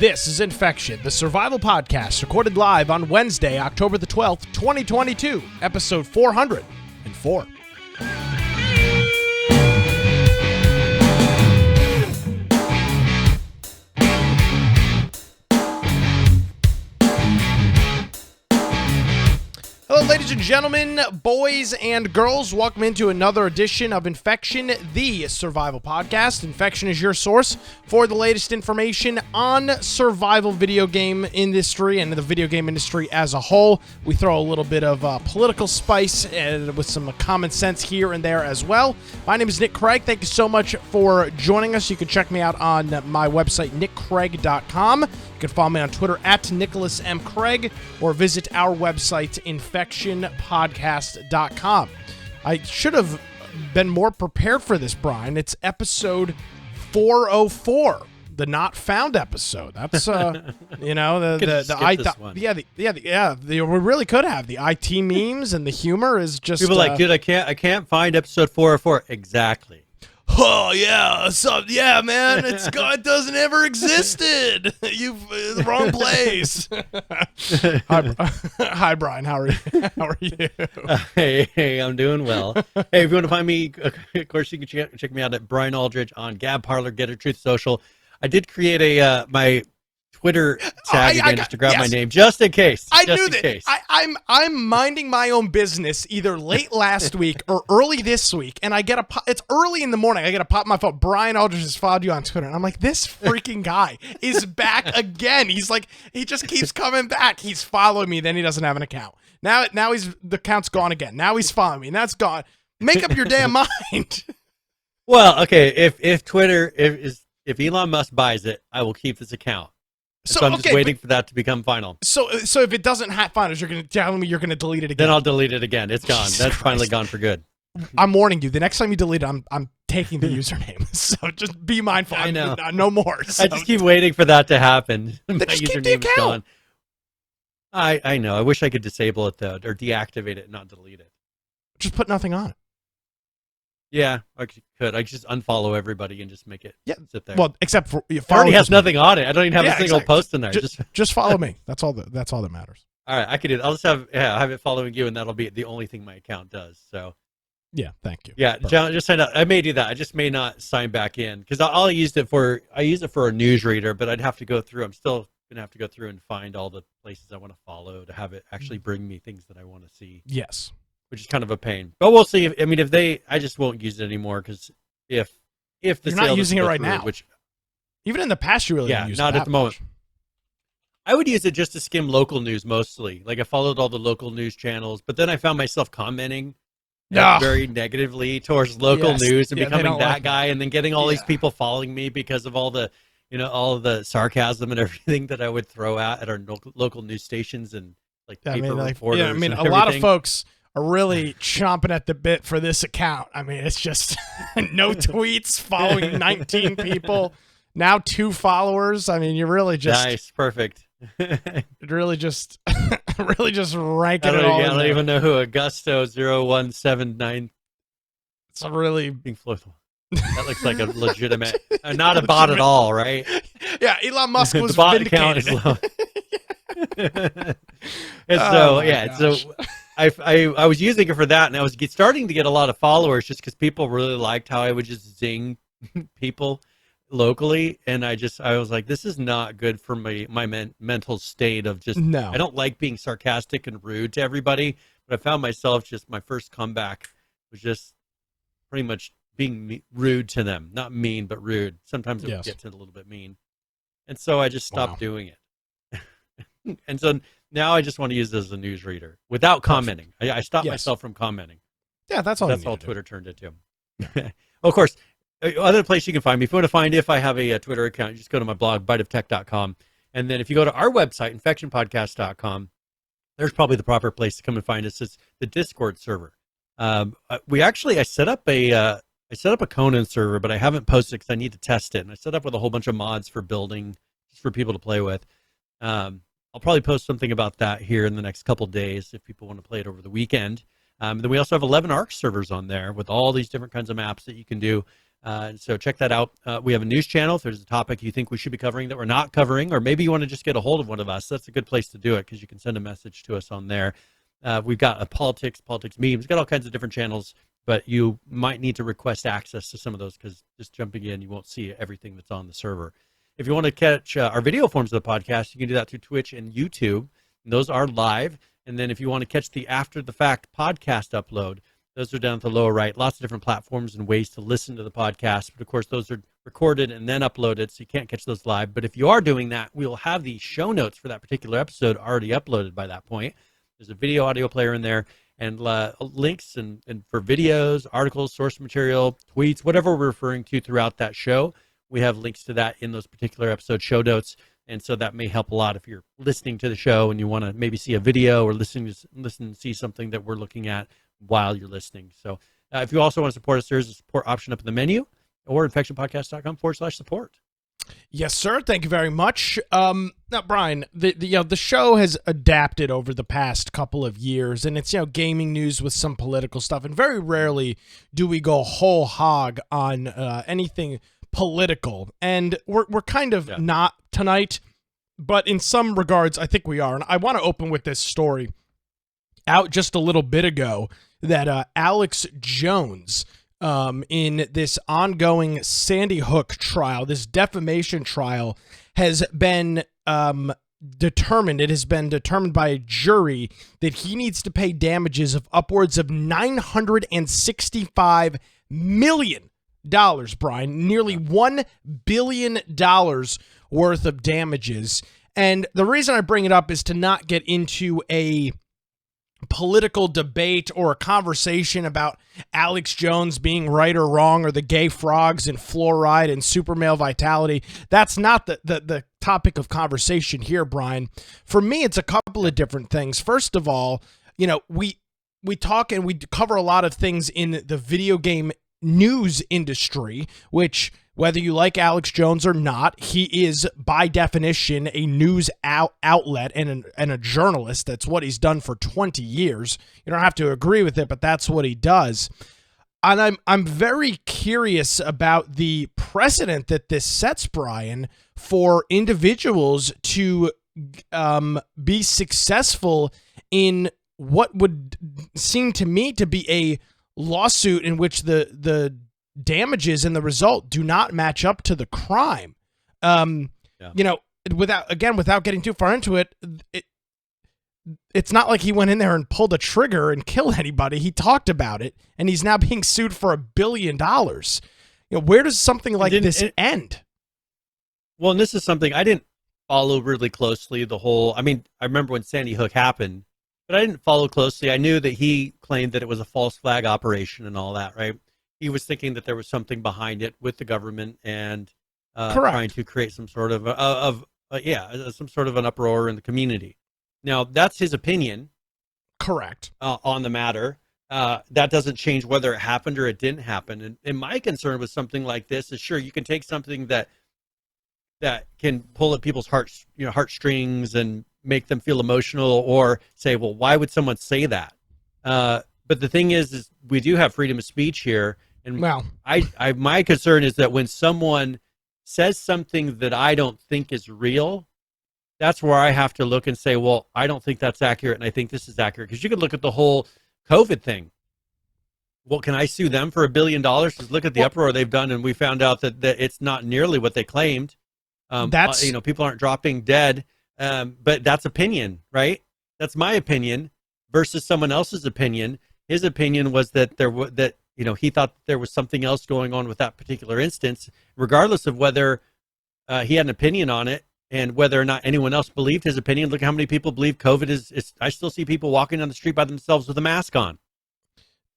This is Infection, the survival podcast recorded live on Wednesday, October the 12th, 2022, episode 404. Hello, ladies and gentlemen, boys and girls. Welcome into another edition of Infection, the survival podcast. Infection is your source for the latest information on survival video game industry and the video game industry as a whole. We throw a little bit of political spice with some common sense here and there as well. My name is Nick Craig. Thank you so much for joining us. You can check me out on my website, nickcraig.com. You can follow me on Twitter at Nicholas M. Craig or visit our website, infectionpodcast.com. I should have been more prepared for this, Brian. It's episode 404, the not found episode. That's we really could have the IT memes and the humor is just people like, dude, I can't find episode 404 exactly. Oh yeah, yeah, man. It doesn't ever existed. You've the wrong place. Hi, Brian. How are you? Hey, I'm doing well. Hey, if you want to find me, of course, you can check me out at Brian Aldridge on Gab, Parler, Getter, Truth Social. I did create a my Twitter tag again just to grab my name, just in case. I knew that. I'm minding my own business either late last week or early this week, and I get it's early in the morning. I get a pop on my phone. Brian Aldridge has followed you on Twitter, and I'm like, this freaking guy is back again. He's like, he just keeps coming back. He's following me, then he doesn't have an account. Now the account's gone again. Now he's following me, and that's gone. Make up your damn mind. Well, okay, if Twitter if Elon Musk buys it, I will keep this account. So I'm just waiting for that to become final. So if it doesn't have finals, you're going to tell me you're going to delete it again. Then I'll delete it again. It's gone. That's finally gone for good. I'm warning you. The next time you delete it, I'm taking the username. So just be mindful. I know. No more. So. I just keep waiting for that to happen. My just keep the username account. is gone. I know. I wish I could disable it, though, or deactivate it and not delete it. Just put nothing on it. Yeah, I could. I could just unfollow everybody and just make it sit there. Well, except for it already has nothing on it. I don't even have a single post in there. Just follow me. That's all that matters. All right, I can do that. I'll just have it following you, and that'll be the only thing my account does. So. Yeah, thank you. Yeah, John, just sign up. I may do that. I just may not sign back in because I use it for a newsreader, but I'd have to go through. I'm still gonna have to go through and find all the places I want to follow to have it actually bring me things that I want to see. Yes. Which is kind of a pain, but we'll see. I just won't use it anymore because if the you're not using it right through, now, which even in the past you really didn't use not it at the moment. I would use it just to skim local news mostly. Like I followed all the local news channels, but then I found myself commenting very negatively towards local news and becoming that guy, and then getting all these people following me because of all the all of the sarcasm and everything that I would throw at our local news stations and paper reporters. Yeah, a lot of folks are really chomping at the bit for this account. I mean, it's just no tweets, following 19 people, now 2 followers. I mean, you're really just nice, perfect. really just ranking it all. I don't even know who Augusto0179. It's a really Pink Floyd. That looks like a legitimate, not a bot at all, right? Yeah, Elon Musk was the bot vindicated. Account is low. So I was using it for that, and I was starting to get a lot of followers just because people really liked how I would just zing people locally, and I was like, this is not good for my mental state of just. No. I don't like being sarcastic and rude to everybody, but I found myself just my first comeback was just pretty much being rude to them, not mean but rude. Sometimes it would get to a little bit mean, and so I just stopped doing it. And so now I just want to use it as a newsreader without commenting. I stopped myself from commenting. Yeah, that's all Twitter turned into. Well, of course, other place you can find me. If you want to find if I have a Twitter account, you just go to my blog, biteoftech.com. And then if you go to our website, infectionpodcast.com, there's probably the proper place to come and find us. It's the Discord server. I set up a Conan server, but I haven't posted because I need to test it. And I set up with a whole bunch of mods for building, just for people to play with. I'll probably post something about that here in the next couple days if people want to play it over the weekend. Then we also have 11 ARC servers on there with all these different kinds of maps that you can do. So check that out. We have a news channel. If there's a topic you think we should be covering that we're not covering, or maybe you want to just get a hold of one of us, that's a good place to do it because you can send a message to us on there. We've got a politics memes. We've got all kinds of different channels, but you might need to request access to some of those because just jumping in, you won't see everything that's on the server. If you want to catch our video forms of the podcast, you can do that through Twitch and YouTube. And those are live. And then if you want to catch the after the fact podcast upload, those are down at the lower right. Lots of different platforms and ways to listen to the podcast. But of course, those are recorded and then uploaded, so you can't catch those live. But if you are doing that, we'll have the show notes for that particular episode already uploaded by that point. There's a video audio player in there and links and for videos, articles, source material, tweets, whatever we're referring to throughout that show. We have links to that in those particular episode show notes. And so that may help a lot if you're listening to the show and you want to maybe see a video or listen and see something that we're looking at while you're listening. So if you also want to support us, there's a support option up in the menu or infectionpodcast.com/support. Yes, sir. Thank you very much. Now, Brian, the show has adapted over the past couple of years, and it's gaming news with some political stuff, and very rarely do we go whole hog on anything political, and we're kind of not tonight, but in some regards, I think we are. And I want to open with this story out just a little bit ago that Alex Jones, in this ongoing Sandy Hook trial, this defamation trial, has been determined. It has been determined by a jury that he needs to pay damages of upwards of $965 million, Brian, nearly $1 billion worth of damages. And the reason I bring it up is to not get into a political debate or a conversation about Alex Jones being right or wrong or the gay frogs and fluoride and super male vitality. That's not the topic of conversation here, Brian. For me, it's a couple of different things. First of all, we talk and we cover a lot of things in the video game news industry, which, whether you like Alex Jones or not, he is by definition a news outlet and a journalist. That's what he's done for 20 years. You don't have to agree with it, but that's what he does. And I'm very curious about the precedent that this sets, Brian, for individuals to be successful in what would seem to me to be a lawsuit in which the damages and the result do not match up to the crime. Without getting too far into it, it's not like he went in there and pulled a trigger and killed anybody. He talked about it, and he's now being sued for $1 billion. Where does something like this end? Well, and this is something I didn't follow really closely. I remember when Sandy Hook happened, but I didn't follow closely. I knew that he claimed that it was a false flag operation and all that, right? He was thinking that there was something behind it with the government and trying to create some sort of some sort of an uproar in the community. Now, that's his opinion. Correct. On the matter. That doesn't change whether it happened or it didn't happen. And my concern with something like this is, sure, you can take something that can pull at people's heartstrings and make them feel emotional, or say, well, why would someone say that? But the thing is we do have freedom of speech here. And my concern is that when someone says something that I don't think is real, that's where I have to look and say, well, I don't think that's accurate, and I think this is accurate. Because you could look at the whole COVID thing. Well, can I sue them for $1 billion? Just look at the uproar they've done, and we found out that it's not nearly what they claimed. People aren't dropping dead, but that's opinion, right? That's my opinion versus someone else's opinion. His opinion was that he thought there was something else going on with that particular instance, regardless of whether he had an opinion on it and whether or not anyone else believed his opinion. Look how many people believe COVID is. I still see people walking down the street by themselves with a mask on.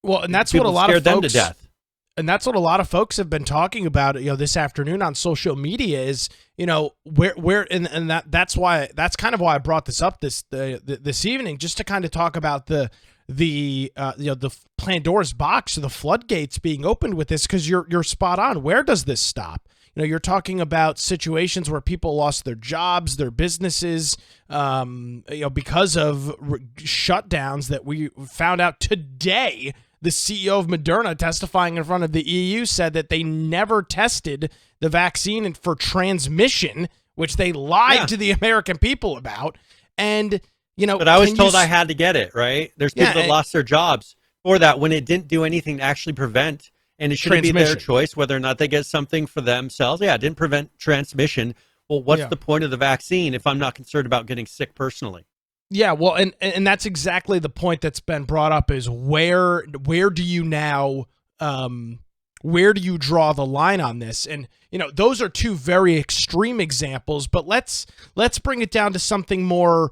Well, and that's what a lot of folks them to death. And that's what a lot of folks have been talking about, this afternoon on social media is, that's kind of why I brought this up this evening, just to kind of talk about the Pandora's box, or the floodgates being opened with this, because you're spot on. Where does this stop? You're talking about situations where people lost their jobs, their businesses, because of shutdowns that we found out today the CEO of Moderna, testifying in front of the EU, said that they never tested the vaccine for transmission, which they lied to the American people about. And, but I was told I had to get it, right? There's people that lost their jobs for that when it didn't do anything to actually prevent, and it should be their choice whether or not they get something for themselves. Yeah, it didn't prevent transmission. Well, what's the point of the vaccine if I'm not concerned about getting sick personally? Yeah, well, and that's exactly the point that's been brought up is where do you now where do you draw the line on this? And those are two very extreme examples, but let's bring it down to something more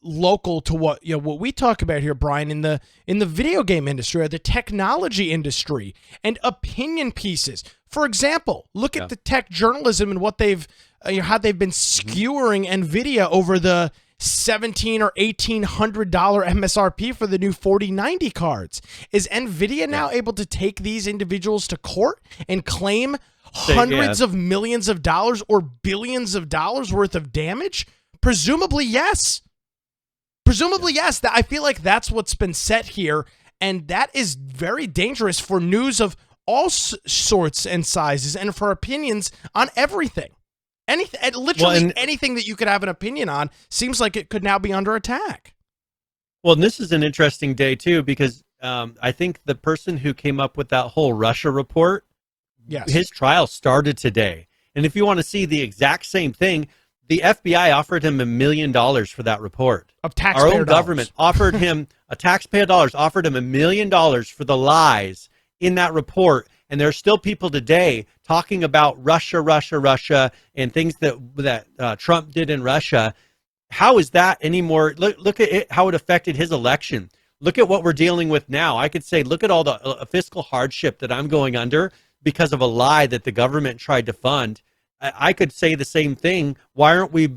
local to what what we talk about here, Brian, in the video game industry or the technology industry and opinion pieces. For example, look at the tech journalism and what they've how they've been skewering NVIDIA over the $1,700 or $1,800 MSRP for the new 4090 cards. Is NVIDIA now able to take these individuals to court and claim hundreds of millions of dollars or billions of dollars worth of damage? Presumably, yes. Presumably, yes. I feel like that's what's been set here, and that is very dangerous for news of all sorts and sizes and for opinions on everything. Anything, literally anything that you could have an opinion on seems like it could now be under attack. Well, and this is an interesting day, too, because I think the person who came up with that whole Russia report, his trial started today. And if you want to see the exact same thing, the FBI offered him $1 million for that report. Of taxpayer Our own government offered him taxpayer dollars, offered him $1 million for the lies in that report. And there are still people today talking about Russia, and things that Trump did in Russia. How is that anymore? Look at it, how it affected his election. Look at what we're dealing with now. I could say, look at all the fiscal hardship that I'm going under because of a lie that the government tried to fund. I could say the same thing. Why aren't we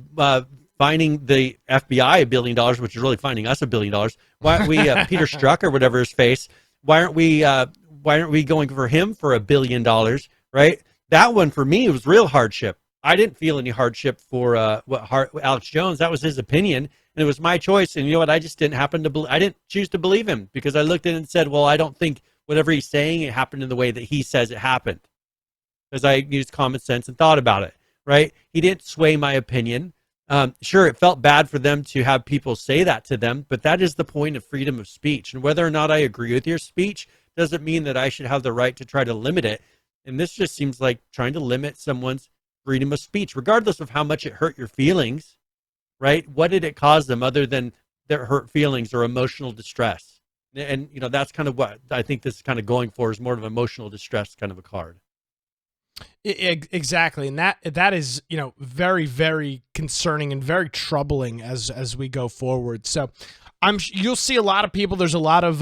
finding the FBI $1 billion, which is really finding us $1 billion? Why aren't we Peter Strzok or whatever his face? Why aren't we going for him for $1 billion? Right? That one for me was real hardship. I didn't feel any hardship for Alex Jones. That was his opinion, and it was my choice. And you know what? I just didn't I didn't choose to believe him because I looked at it and said, well, I don't think whatever he's saying it happened in the way that he says it happened. Because I used common sense and thought about it, right? He didn't sway my opinion. Sure, it felt bad for them to have people say that to them, but that is the point of freedom of speech. And whether or not I agree with your speech doesn't mean that I should have the right to try to limit it. And this just seems like trying to limit someone's freedom of speech, regardless of how much it hurt your feelings, right? What did it cause them other than their hurt feelings or emotional distress? And, that's kind of what I think this is kind of going for, is more of an emotional distress kind of a card. Exactly, and that is very, very concerning and very troubling as we go forward. So you'll see a lot of people. There's a lot of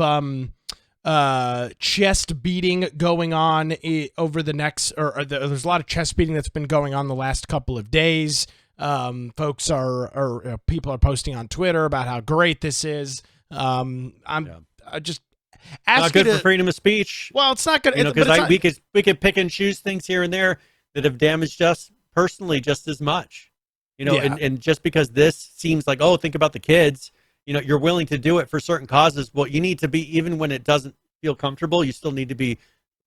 chest beating going on over the next, there's a lot of chest beating that's been going on the last couple of days. Folks people are posting on Twitter about how great this is. I just. Not good for freedom of speech. Well, it's not good. Because we could pick and choose things here and there that have damaged us personally just as much. And just because this seems like, think about the kids, you're willing to do it for certain causes. Well, you need to be, even when it doesn't feel comfortable, you still need to be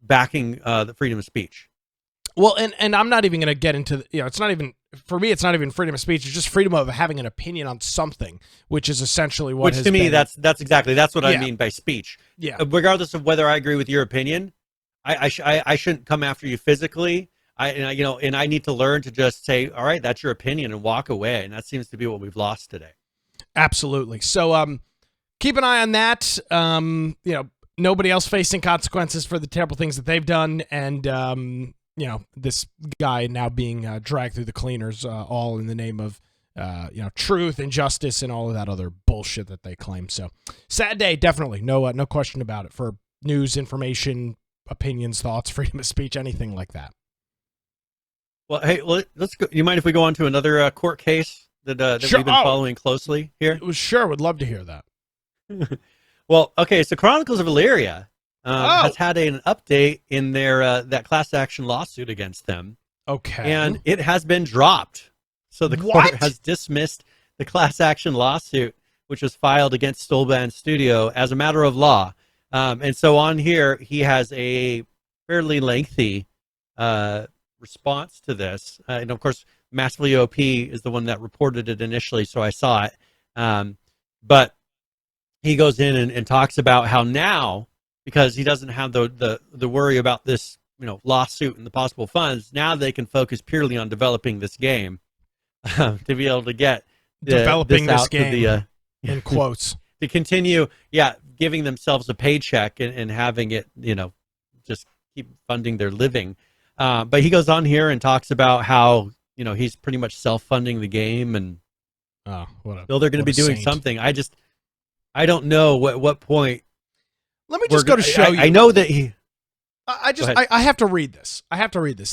backing the freedom of speech. Well, and I'm not even going to get into, it's not even, for me, it's not even freedom of speech. It's just freedom of having an opinion on something, which is essentially what to me, that's what I mean by speech. Yeah. Regardless of whether I agree with your opinion, I shouldn't come after you physically. And I need to learn to just say, all right, that's your opinion, and walk away. And that seems to be what we've lost today. Absolutely. So keep an eye on that. Nobody else facing consequences for the terrible things that they've done. And, this guy now being dragged through the cleaners, all in the name of, truth and justice and all of that other bullshit that they claim. So sad day, definitely. No question about it, for news, information, opinions, thoughts, freedom of speech, anything like that. Well, hey, let's go. You mind if we go on to another court case that sure. We've been following closely here? Sure, would love to hear that. Well, okay, so Chronicles of Elyria has had an update in their that class action lawsuit against them. Okay. And it has been dropped. So the court has dismissed the class action lawsuit, which was filed against Stolban Studio as a matter of law. And so on here, he has a fairly lengthy response to this. And of course, Massively OP is the one that reported it initially, so I saw it. But he goes in and talks about how now, because he doesn't have the worry about this, lawsuit and the possible funds, now they can focus purely on developing this game to be able to get developing this game to the, in quotes to continue, giving themselves a paycheck and having it, just keep funding their living. But he goes on here and talks about how, he's pretty much self-funding the game, and so they're going to be doing something. I don't know what point. Let me just go to show you. I know that he. I have to read this.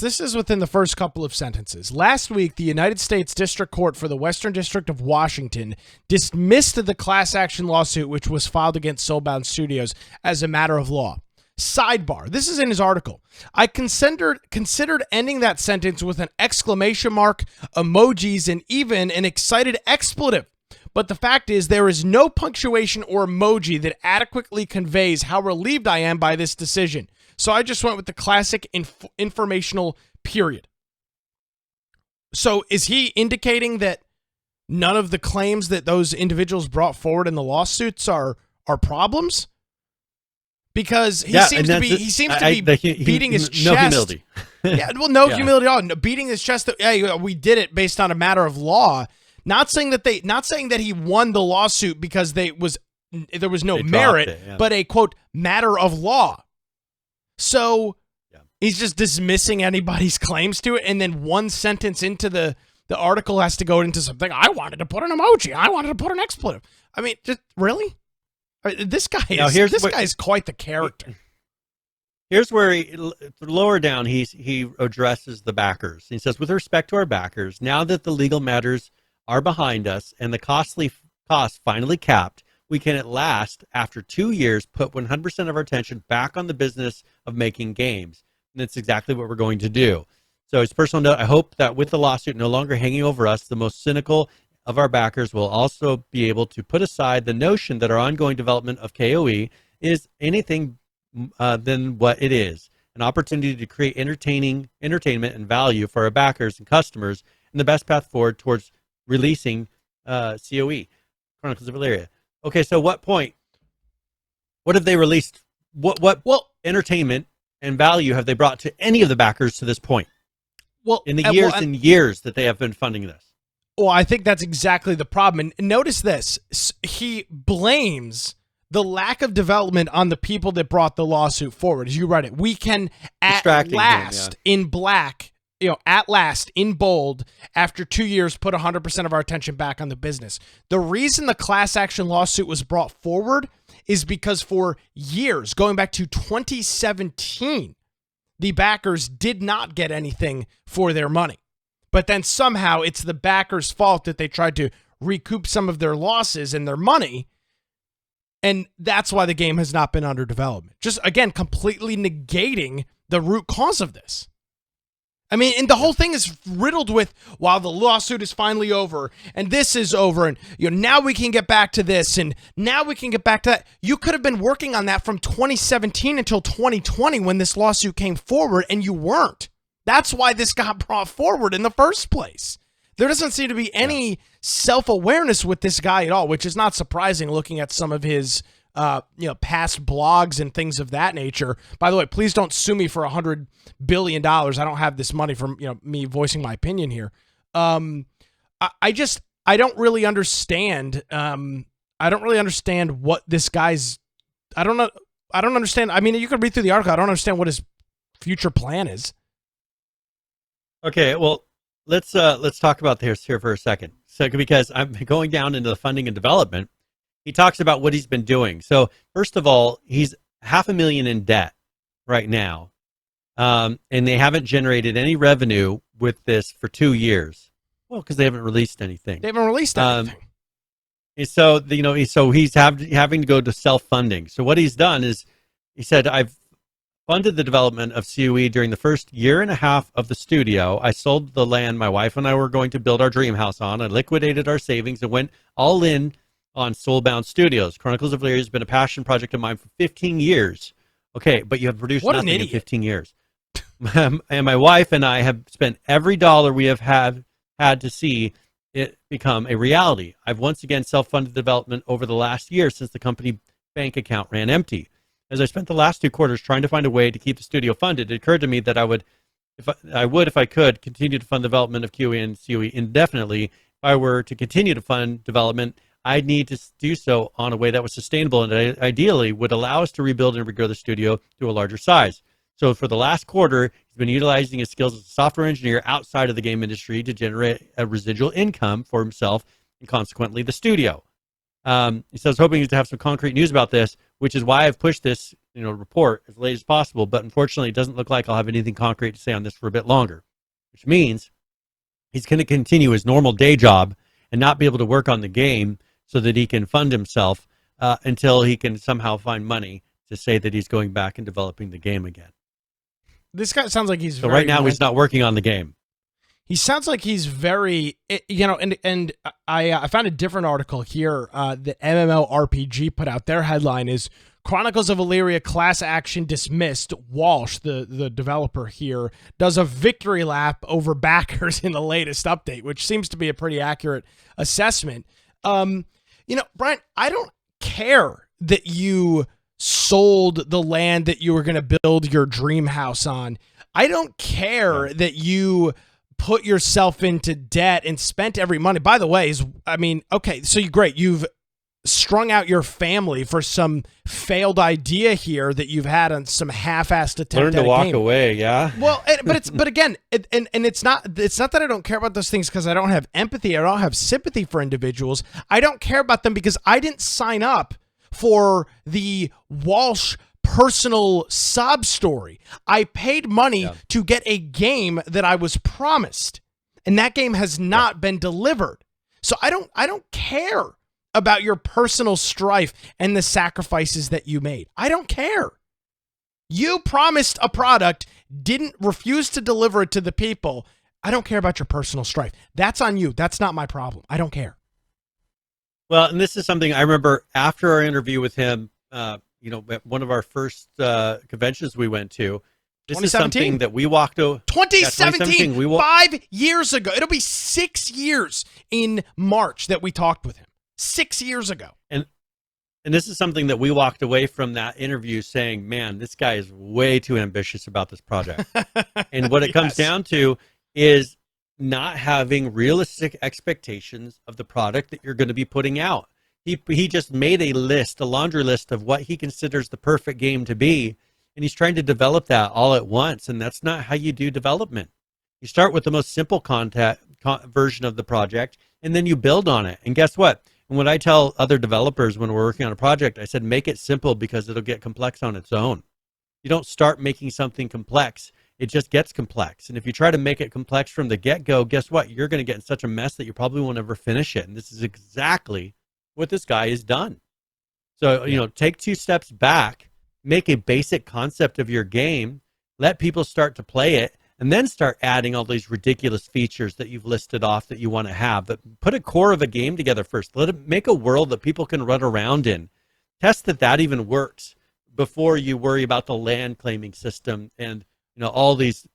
This is within the first couple of sentences. Last week, the United States District Court for the Western District of Washington dismissed the class action lawsuit which was filed against Soulbound Studios as a matter of law. Sidebar. This is in his article. I considered ending that sentence with an exclamation mark, emojis, and even an excited expletive. But the fact is, there is no punctuation or emoji that adequately conveys how relieved I am by this decision. So I just went with the classic informational period. So is he indicating that none of the claims that those individuals brought forward in the lawsuits are problems? Because he seems to be beating his chest. No humility. No humility at all. No, beating his chest that we did it based on a matter of law. Not saying that he won the lawsuit because there was no merit, but a quote matter of law. So he's just dismissing anybody's claims to it, and then one sentence into the article has to go into something. I wanted to put an emoji. I wanted to put an expletive. I mean, just really? This guy is quite the character. Here's where lower down he addresses the backers. He says, with respect to our backers, now that the legal matters are behind us and the costly costs finally capped, we can at last, after 2 years, put 100% of our attention back on the business of making games. And that's exactly what we're going to do. So his personal note, I hope that with the lawsuit no longer hanging over us, the most cynical of our backers will also be able to put aside the notion that our ongoing development of KOE is anything than what it is, an opportunity to create entertainment and value for our backers and customers, and the best path forward towards releasing COE, Chronicles of Elyria. Okay, so what have they released? What entertainment and value have they brought to any of the backers to this point? Well, in the years and years that they have been funding this. Well, I think that's exactly the problem. And notice this. He blames the lack of development on the people that brought the lawsuit forward. As you read it, we can at last in black, at last in bold, after 2 years, put 100% of our attention back on the business. The reason the class action lawsuit was brought forward is because for years, going back to 2017, the backers did not get anything for their money. But then somehow it's the backers' fault that they tried to recoup some of their losses and their money. And that's why the game has not been under development. Just, again, completely negating the root cause of this. I mean, and the whole thing is riddled with, while the lawsuit is finally over, and this is over, and now we can get back to this, and now we can get back to that. You could have been working on that from 2017 until 2020 when this lawsuit came forward, and you weren't. That's why this got brought forward in the first place. There doesn't seem to be any self-awareness with this guy at all, which is not surprising looking at some of his past blogs and things of that nature. By the way, please don't sue me for $100 billion. I don't have this money from me voicing my opinion here. I don't really understand. I don't really understand what this guy's. I don't know. I don't understand. I mean, you can read through the article. I don't understand what his future plan is. Okay, well, let's talk about this here for a second. So, because I'm going down into the funding and development, he talks about what he's been doing. So, first of all, he's $500,000 in debt right now, and they haven't generated any revenue with this for 2 years. Well, because they haven't released anything. They haven't released anything. And so, so he's having to go to self-funding. So what he's done is, he said, I've funded the development of COE during the first year and a half of the studio. I sold the land my wife and I were going to build our dream house on. I liquidated our savings and went all in on Soulbound Studios. Chronicles of Elyria has been a passion project of mine for 15 years. Okay, but you have produced nothing in 15 years. And my wife and I have spent every dollar we have had to see it become a reality. I've once again self-funded development over the last year since the company bank account ran empty. As I spent the last 2 quarters trying to find a way to keep the studio funded, it occurred to me that I would, if I could, continue to fund development of QE and COE indefinitely. If I were to continue to fund development, I'd need to do so on a way that was sustainable and ideally would allow us to rebuild and regrow the studio to a larger size. So for the last quarter, he's been utilizing his skills as a software engineer outside of the game industry to generate a residual income for himself and consequently the studio. He says, hoping to have some concrete news about this, which is why I've pushed this report as late as possible. But unfortunately, it doesn't look like I'll have anything concrete to say on this for a bit longer, which means he's going to continue his normal day job and not be able to work on the game so that he can fund himself until he can somehow find money to say that he's going back and developing the game again. This guy sounds like he's so right now he's not working on the game. He sounds like he's very, and I found a different article here that MMORPG put out. Their headline is Chronicles of Elyria class action dismissed. Walsh, the developer here, does a victory lap over backers in the latest update, which seems to be a pretty accurate assessment. Brian, I don't care that you sold the land that you were going to build your dream house on. I don't care that you put yourself into debt and spent every money. By the way, okay, so you've strung out your family for some failed idea here that you've had on some half-assed attempt Learn to at a walk game. away, yeah. Well, but again, it's not that I don't care about those things because I don't have empathy. I don't have sympathy for individuals. I don't care about them because I didn't sign up for the Walsh personal sob story. I paid money to get a game that I was promised, and that game has not been delivered. So I don't care about your personal strife and the sacrifices that you made. I don't care. You promised a product, didn't refuse to deliver it to the people. I don't care about your personal strife. That's on you. That's not my problem. I don't care. Well, and this is something I remember after our interview with him, at one of our first conventions we went to. This is something that we walked over. 2017, 5 years ago. It'll be 6 years in March that we talked with him. 6 years ago. And this is something that we walked away from that interview saying, man, this guy is way too ambitious about this project. And what it comes down to is not having realistic expectations of the product that you're going to be putting out. He just made a laundry list of what he considers the perfect game to be, and he's trying to develop that all at once, and that's not how you do development. You start with the most simple version of the project, and then you build on it. And guess what? And what I tell other developers when we're working on a project, I said, make it simple because it'll get complex on its own. You don't start making something complex. It just gets complex. And if you try to make it complex from the get-go, guess what? You're going to get in such a mess that you probably won't ever finish it. And this is exactly what this guy has done. So, take 2 steps back, make a basic concept of your game, let people start to play it, and then start adding all these ridiculous features that you've listed off that you want to have. But put a core of a game together first. Let it make a world that people can run around in. Test that even works before you worry about the land claiming system and all these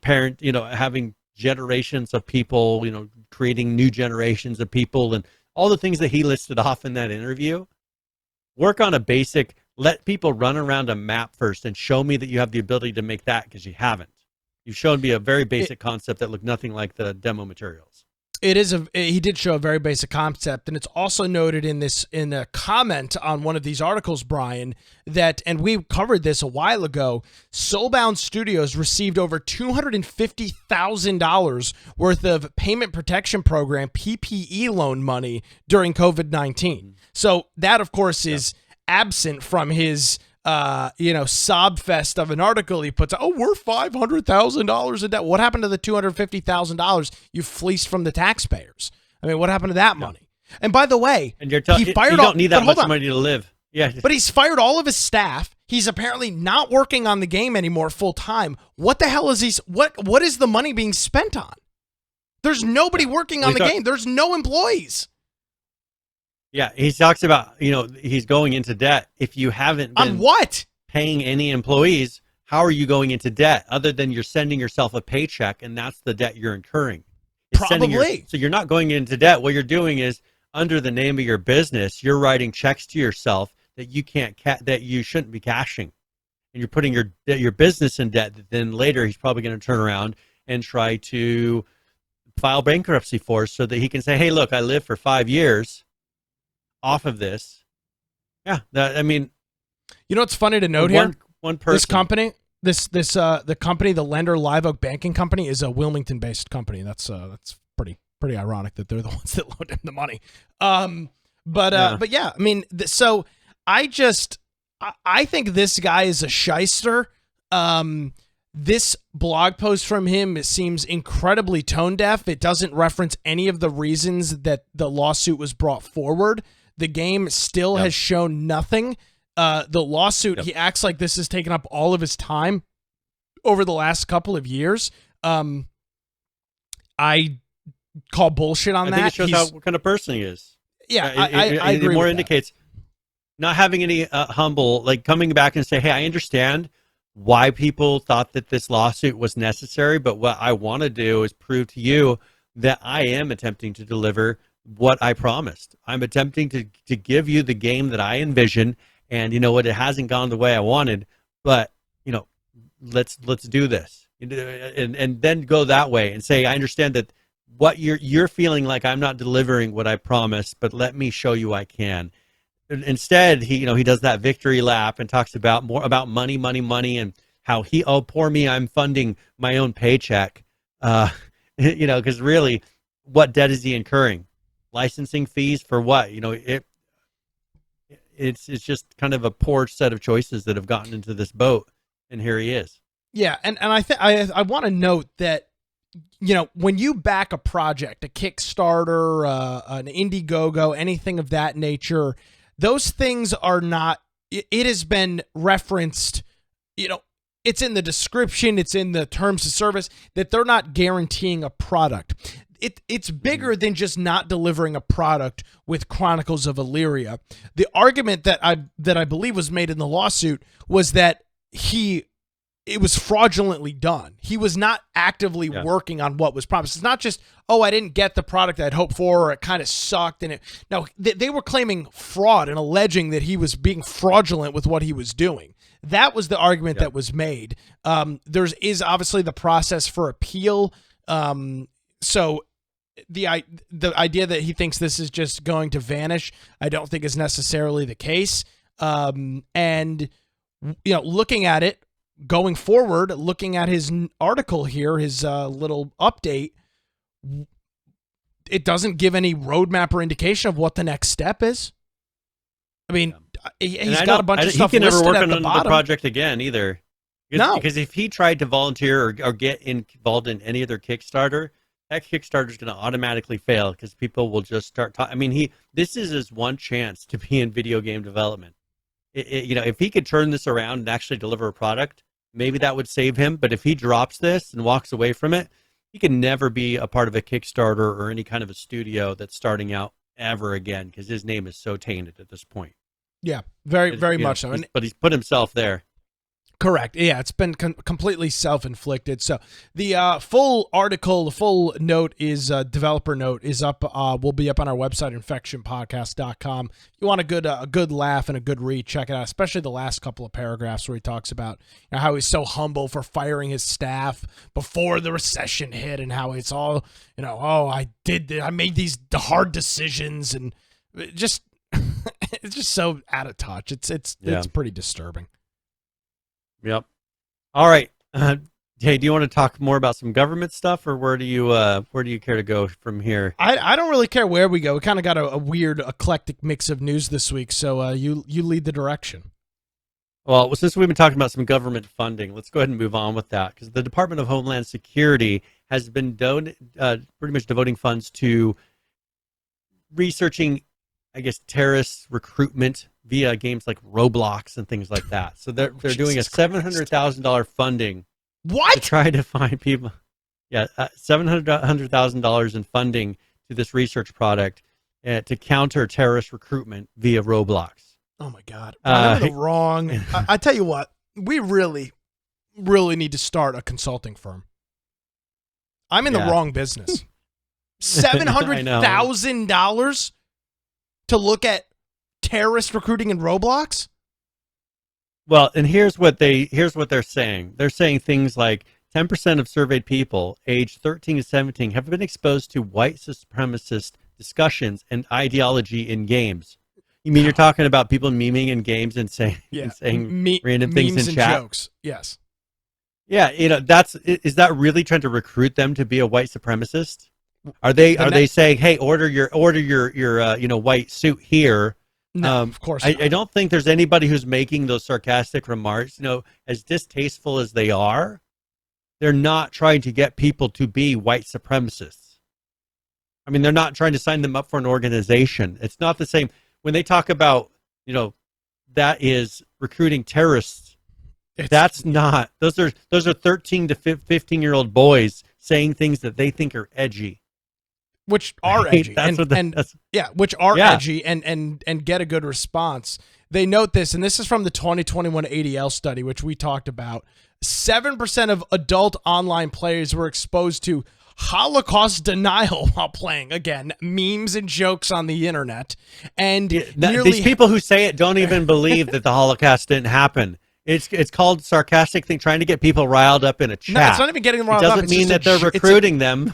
having generations of people, creating new generations of people and all the things that he listed off in that interview. Work on a basic, let people run around a map first and show me that you have the ability to make that because you haven't. You've shown me a very basic concept that looked nothing like the demo materials. He did show a very basic concept, and it's also noted in a comment on one of these articles, Brian, that, and we covered this a while ago, Soulbound Studios received over $250,000 worth of payment protection program PPE loan money during COVID-19. So that, of course, is absent from his sob fest of an article he puts out. Oh, we're $500,000 in debt. What happened to the $250,000 you fleeced from the taxpayers? I mean, what happened to that money? And by the way, and you don't need that much money to live. Yeah, but he's fired all of his staff. He's apparently not working on the game anymore full time. What the hell is he? What is the money being spent on? There's nobody working on the game. There's no employees. Yeah, he talks about, he's going into debt. If you haven't been On what? paying any employees, how are you going into debt other than you're sending yourself a paycheck, and that's the debt you're incurring? Probably. So you're not going into debt. What you're doing is, under the name of your business, you're writing checks to yourself that you can't that you shouldn't be cashing, and you're putting your business in debt that then later he's probably going to turn around and try to file bankruptcy for, so that he can say, hey, look, I lived for 5 years off of this. Yeah, you know what's funny to note here? One person. This company, the company, the lender Live Oak Banking Company, is a Wilmington-based company. That's pretty ironic that they're the ones that loaned him the money. But yeah, I mean, so I think this guy is a shyster. This blog post from him, it seems incredibly tone deaf. It doesn't reference any of the reasons that the lawsuit was brought forward. The game still has shown nothing. The lawsuit, he acts like this has taken up all of his time over the last couple of years. I call bullshit on that. I think it shows what kind of person he is. Yeah, I agree. It more with indicates not having any humble, like coming back and say, hey, I understand why people thought that this lawsuit was necessary, but what I want to do is prove to you that I am attempting to deliver what I promised. I'm attempting to give you the game that I envision, and you know what, it hasn't gone the way I wanted, but let's do this, and then go that way and say, I understand that what you're feeling like I'm not delivering what I promised, but let me show you I can. Instead, he does that victory lap and talks about more about money, and how poor me, I'm funding my own paycheck. Because really, what debt is he incurring? Licensing fees for what? It's just kind of a poor set of choices that have gotten into this boat, and here he is. Yeah, and I want to note that when you back a project, a Kickstarter, an Indiegogo, anything of that nature, those things are not. It has been referenced. It's in the description. It's in the terms of service that they're not guaranteeing a product. It's bigger than just not delivering a product with Chronicles of Elyria. The argument that I believe was made in the lawsuit was that it was fraudulently done. He was not actively working on what was promised. It's not just, I didn't get the product I'd hoped for, or it kind of sucked. No, they were claiming fraud and alleging that he was being fraudulent with what he was doing. That was the argument that was made. There is obviously the process for appeal. So the idea that he thinks this is just going to vanish, I don't think is necessarily the case. And looking at it going forward, looking at his article here, his little update, it doesn't give any roadmap or indication of what the next step is. I mean, he's got a bunch of stuff listed at the bottom. He can never work on the project again either. No, because if he tried to volunteer or get involved in any other Kickstarter, that Kickstarter is going to automatically fail because people will just start talking. I mean, this is his one chance to be in video game development. If he could turn this around and actually deliver a product, maybe that would save him. But if he drops this and walks away from it, he can never be a part of a Kickstarter or any kind of a studio that's starting out ever again, because his name is so tainted at this point. Yeah, very much so. But he's put himself there. Correct. Yeah, it's been completely self-inflicted. So the full article, the full note is developer note is up. Will be up on our website, infectionpodcast.com. If you want a good laugh and a good read, check it out. Especially the last couple of paragraphs where he talks about how he's so humble for firing his staff before the recession hit, and how it's all I made these hard decisions, and just it's just so out of touch. It's pretty disturbing. Yep. All right. Hey, do you want to talk more about some government stuff, or where do you care to go from here? I don't really care where we go. We kind of got a weird, eclectic mix of news this week, so you lead the direction. Well, since we've been talking about some government funding, let's go ahead and move on with that, because the Department of Homeland Security has been pretty much devoting funds to researching, I guess, terrorist recruitment via games like Roblox and things like that. So they're doing a $700,000 funding. What? To try to find people. Yeah, $700,000 in funding to this research product, to counter terrorist recruitment via Roblox. Oh my God! I'm in the wrong. I tell you what, we really need to start a consulting firm. I'm in the wrong business. $700,000 to look at terrorist recruiting in Roblox. Well, and here's what they're saying. They're saying things like 10% of surveyed people aged 13 to 17 have been exposed to white supremacist discussions and ideology in games. You mean you're talking about people memeing in games and saying random things in and chat? Jokes. Yes. Yeah, is that really trying to recruit them to be a white supremacist? Are they saying, hey, order your white suit here? No, of course not. I don't think there's anybody who's making those sarcastic remarks. As distasteful as they are, they're not trying to get people to be white supremacists. I mean, they're not trying to sign them up for an organization. It's not the same. When they talk about, that is recruiting terrorists, that's not. Those are 13 to 15-year-old boys saying things that they think are edgy. Which are edgy, edgy and get a good response. They note this, and this is from the 2021 ADL study, which we talked about. 7% of adult online players were exposed to Holocaust denial while playing. Again, memes and jokes on the internet. And these people who say it don't even believe that the Holocaust didn't happen. It's called sarcastic thing, trying to get people riled up in a chat. No, it's not even getting them riled up. It doesn't mean that they're recruiting them.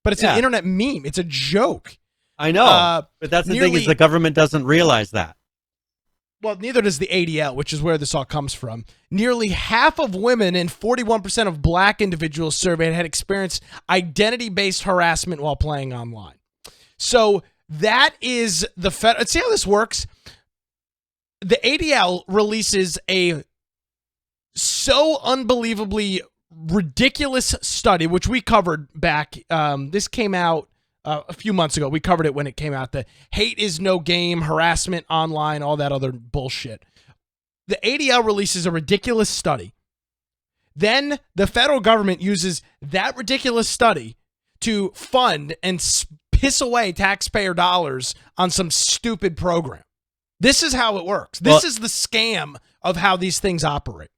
But it's an internet meme. It's a joke. I know. But that's the thing, is the government doesn't realize that. Well, neither does the ADL, which is where this all comes from. Nearly half of women and 41% of black individuals surveyed had experienced identity-based harassment while playing online. So that is the Fed. See how this works? The ADL releases a so unbelievably ridiculous study, which we covered back. This came out a few months ago. We covered it when it came out. The hate is no game, harassment online, all that other bullshit. The ADL releases a ridiculous study. Then the federal government uses that ridiculous study to fund and piss away taxpayer dollars on some stupid program. This is how it works. This is the scam of how these things operate.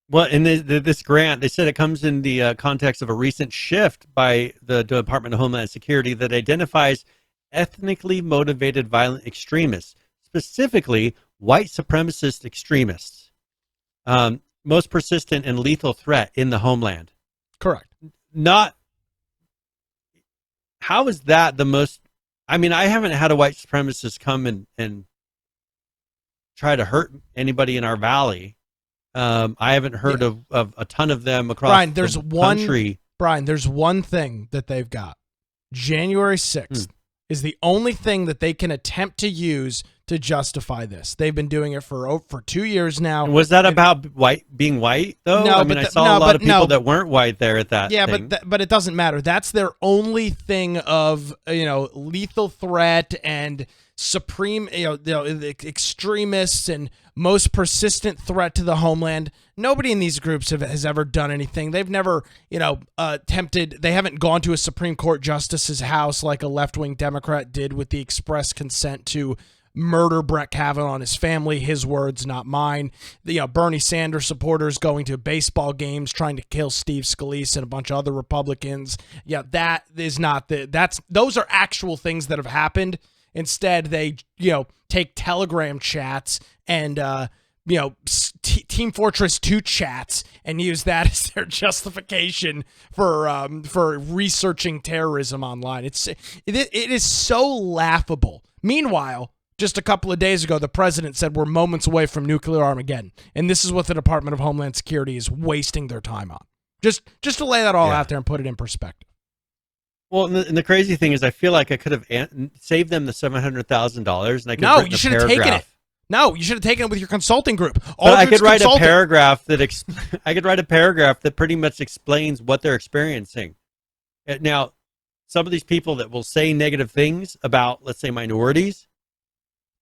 Well, in this grant, they said it comes in the context of a recent shift by the Department of Homeland Security that identifies ethnically motivated violent extremists, specifically white supremacist extremists, most persistent and lethal threat in the homeland. Correct. How is that the most? I mean, I haven't had a white supremacist come and try to hurt anybody in our valley. I haven't heard of a ton of them across the country. Brian, there's one thing that they've got. January 6th is the only thing that they can attempt to use to justify this. They've been doing it for 2 years now. And was that about being white, though? No, I saw a lot of people that weren't white there at that. Yeah, thing. but it doesn't matter. That's their only thing of lethal threat and supreme extremists and most persistent threat to the homeland. Nobody in these groups has ever done anything. They've never attempted. They haven't gone to a Supreme Court justice's house like a left-wing Democrat did with the express consent to murder Brett Kavanaugh and his family. His words, not mine. Bernie Sanders supporters going to baseball games trying to kill Steve Scalise and a bunch of other Republicans. Yeah, that is not those are actual things that have happened. Instead, they take Telegram chats and Team Fortress 2 chats and use that as their justification for researching terrorism online. It is so laughable. Meanwhile, just a couple of days ago, the president said we're moments away from nuclear Armageddon, and this is what the Department of Homeland Security is wasting their time on. Just to lay that all out there and put it in perspective. Well, and the crazy thing is, I feel like I could have saved them the $700,000, and I could have written you should have taken it. No, you should have taken it with your consulting group. I could write a paragraph that pretty much explains what they're experiencing. Now, some of these people that will say negative things about, let's say, minorities,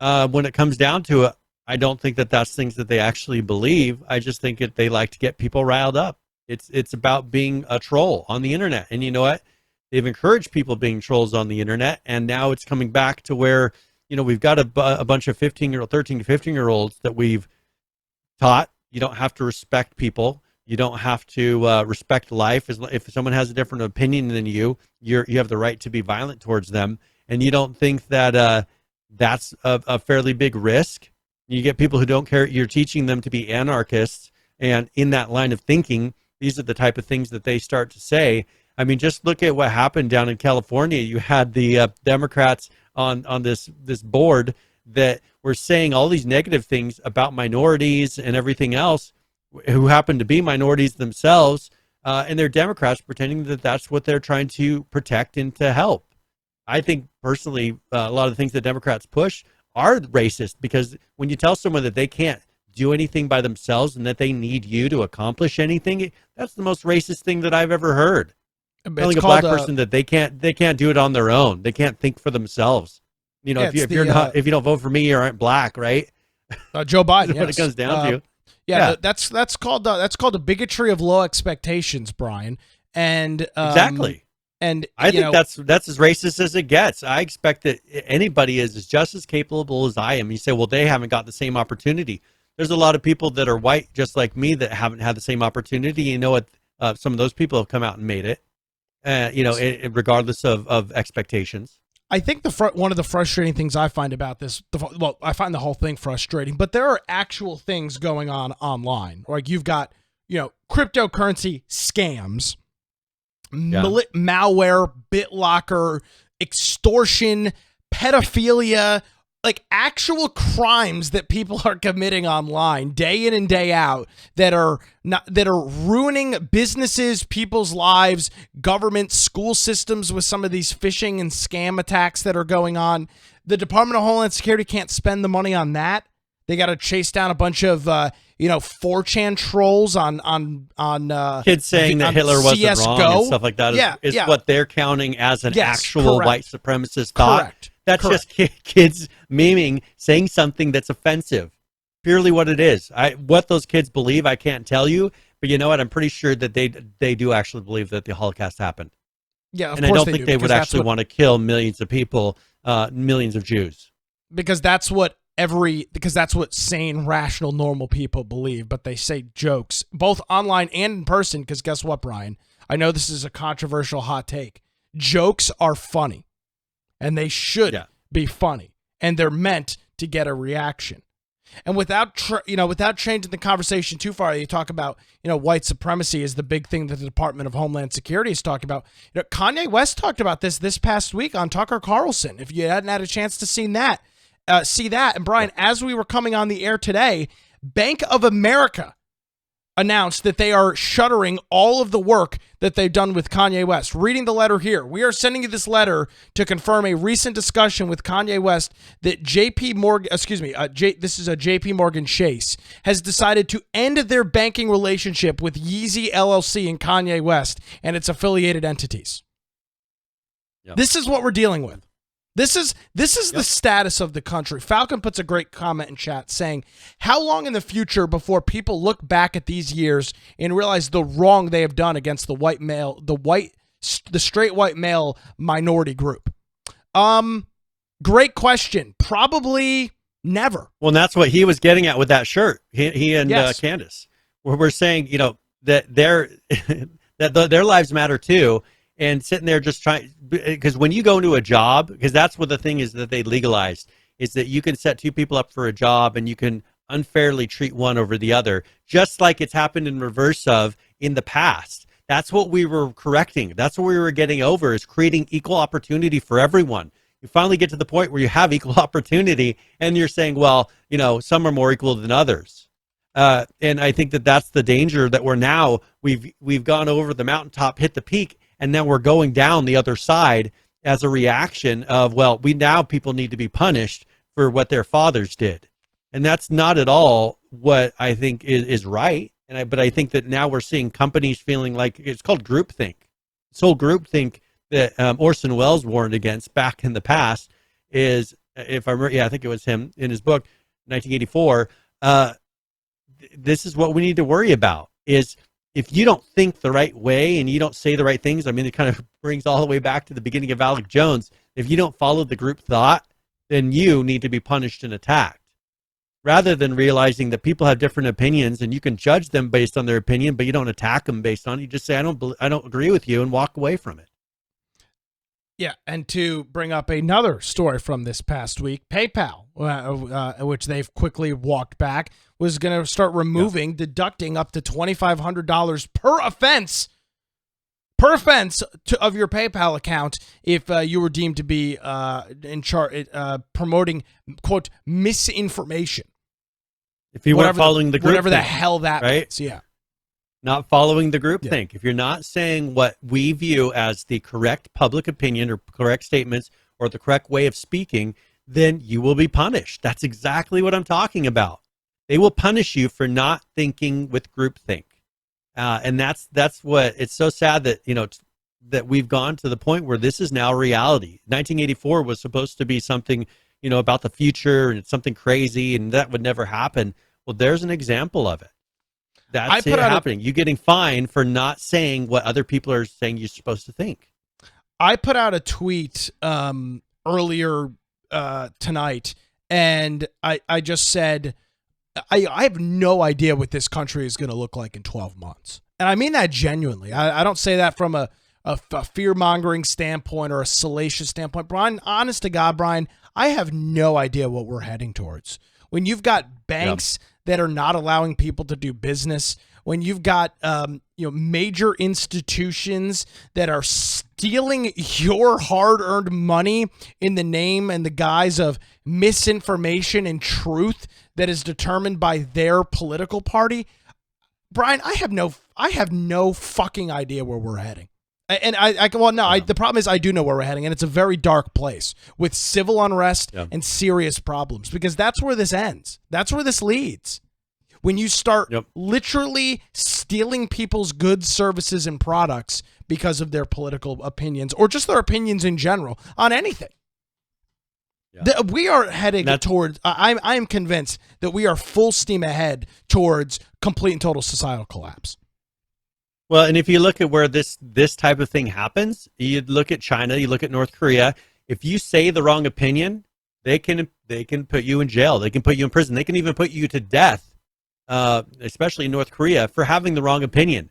when it comes down to it, I don't think that that's things that they actually believe. I just think that they like to get people riled up. It's about being a troll on the internet, and you know what? They've encouraged people being trolls on the internet, and now it's coming back to where, we've got a bunch of 13 to 15-year-olds that we've taught you don't have to respect people. You don't have to respect life. If someone has a different opinion than you, you have the right to be violent towards them. And you don't think that that's a fairly big risk. You get people who don't care. You're teaching them to be anarchists. And in that line of thinking, these are the type of things that they start to say. I mean, just look at what happened down in California. You had the Democrats on this board that were saying all these negative things about minorities and everything else, who happen to be minorities themselves, and they're Democrats pretending that that's what they're trying to protect and to help. I think personally, a lot of the things that Democrats push are racist, because when you tell someone that they can't do anything by themselves and that they need you to accomplish anything, that's the most racist thing that I've ever heard. Telling a black person that they can't do it on their own. They can't think for themselves. If you don't vote for me, you aren't black, right? Joe Biden. That's what it comes down to. Yeah, that's called the bigotry of low expectations, Brian. And exactly. And I think that's as racist as it gets. I expect that anybody is just as capable as I am. You say, well, they haven't got the same opportunity. There's a lot of people that are white, just like me, that haven't had the same opportunity. You know what? Some of those people have come out and made it. Regardless of expectations. I think one of the frustrating things I find about this, I find the whole thing frustrating, but there are actual things going on online. Like you've got, cryptocurrency scams, malware, BitLocker, extortion, pedophilia, like actual crimes that people are committing online day in and day out that are ruining businesses, people's lives, government, school systems with some of these phishing and scam attacks that are going on. The Department of Homeland Security can't spend the money on that. They got to chase down a bunch of 4chan trolls on kids saying that Hitler wasn't wrong and stuff like that. Is what they're counting as an actual white supremacist thought. Correct. That's just kids memeing, saying something that's offensive. Purely what it is. What those kids believe, I can't tell you. But you know what? I'm pretty sure that they do actually believe that the Holocaust happened. Yeah, of course. And I don't think they would actually want to kill millions of people, millions of Jews. Because that's what sane, rational, normal people believe. But they say jokes, both online and in person. Because guess what, Brian? I know this is a controversial hot take. Jokes are funny. And they should be funny, and they're meant to get a reaction. And without changing the conversation too far, you talk about white supremacy is the big thing that the Department of Homeland Security is talking about. Kanye West talked about this past week on Tucker Carlson. If you hadn't had a chance to see that, and Brian, as we were coming on the air today, Bank of America announced that they are shuttering all of the work that they've done with Kanye West. Reading the letter here. We are sending you this letter to confirm a recent discussion with Kanye West that JP Morgan Chase has decided to end their banking relationship with Yeezy LLC and Kanye West and its affiliated entities. Yep. This is what we're dealing with. This is the status of the country. Falcon puts a great comment in chat saying, how long in the future before people look back at these years and realize the wrong they have done against the straight white male minority group? Great question. Probably never. Well, and that's what he was getting at with that shirt. He and Candace, where we're saying, that their lives matter too. And sitting there just trying, because when you go into a job, because that's what the thing is that they legalized, is that you can set two people up for a job and you can unfairly treat one over the other, just like it's happened in reverse of in the past. That's what we were correcting. That's what we were getting over, is creating equal opportunity for everyone. You finally get to the point where you have equal opportunity and you're saying, well, some are more equal than others. And I think that that's the danger, that we've gone over the mountaintop, hit the peak, and now we're going down the other side as a reaction of, people need to be punished for what their fathers did. And that's not at all what I think is right. But I think that now we're seeing companies feeling like it's called groupthink. This whole groupthink that Orson Welles warned against back in the past is, if I remember, I think it was him in his book, 1984. This is what we need to worry about, is if you don't think the right way and you don't say the right things, I mean, it kind of brings all the way back to the beginning of Alex Jones. If you don't follow the group thought, then you need to be punished and attacked. Rather than realizing that people have different opinions and you can judge them based on their opinion, but you don't attack them based on it. You just say, I don't agree with you, and walk away from it. Yeah, and to bring up another story from this past week, PayPal, which they've quickly walked back, was going to start removing, deducting up to $2,500 per offense of your PayPal account if you were deemed to be promoting, quote, misinformation. If you weren't following the group, whatever the hell that right? means, not following the group think. If you're not saying what we view as the correct public opinion or correct statements or the correct way of speaking, then you will be punished. That's exactly what I'm talking about. They will punish you for not thinking with groupthink. And that's what, it's so sad that, that we've gone to the point where this is now reality. 1984 was supposed to be something, about the future, and it's something crazy and that would never happen. Well, there's an example of it. That's it happening. You getting fined for not saying what other people are saying you're supposed to think. I put out a tweet earlier tonight, and I just said, I have no idea what this country is going to look like in 12 months. And I mean that genuinely. I don't say that from a fear-mongering standpoint or a salacious standpoint. Brian, honest to God, Brian, I have no idea what we're heading towards. When you've got banks that are not allowing people to do business, when you've got major institutions that are stealing your hard-earned money in the name and the guise of misinformation and truth that is determined by their political party, Brian, I have no fucking idea where we're heading. And the problem is I do know where we're heading, and it's a very dark place with civil unrest and serious problems, because that's where this ends. That's where this leads. When you start literally stealing people's goods, services, and products because of their political opinions or just their opinions in general on anything. We are heading towards, I am convinced that we are full steam ahead towards complete and total societal collapse. Well, and if you look at where this type of thing happens, you look at China, you look at North Korea. If you say the wrong opinion, they can put you in jail. They can put you in prison. They can even put you to death, especially in North Korea, for having the wrong opinion.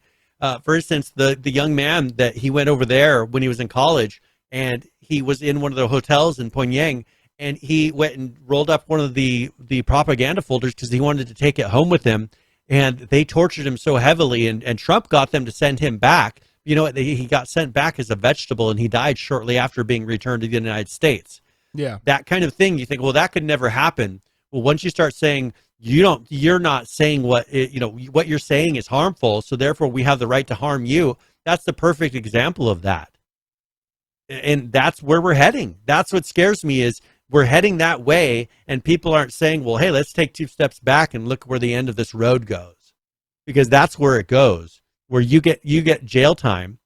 For instance, the young man that he went over there when he was in college, and he was in one of the hotels in Pyongyang, and he went and rolled up one of the propaganda folders because he wanted to take it home with him. And they tortured him so heavily, and Trump got them to send him back. You know what? He got sent back as a vegetable, and he died shortly after being returned to the United States. Yeah. That kind of thing, you think, well, that could never happen. Well, once you start saying you're not saying what you're saying is harmful, so therefore we have the right to harm you. That's the perfect example of that. And that's where we're heading. That's what scares me, is we're heading that way, and people aren't saying, well, hey, let's take 2 steps back and look where the end of this road goes. Because that's where it goes, where you get jail time.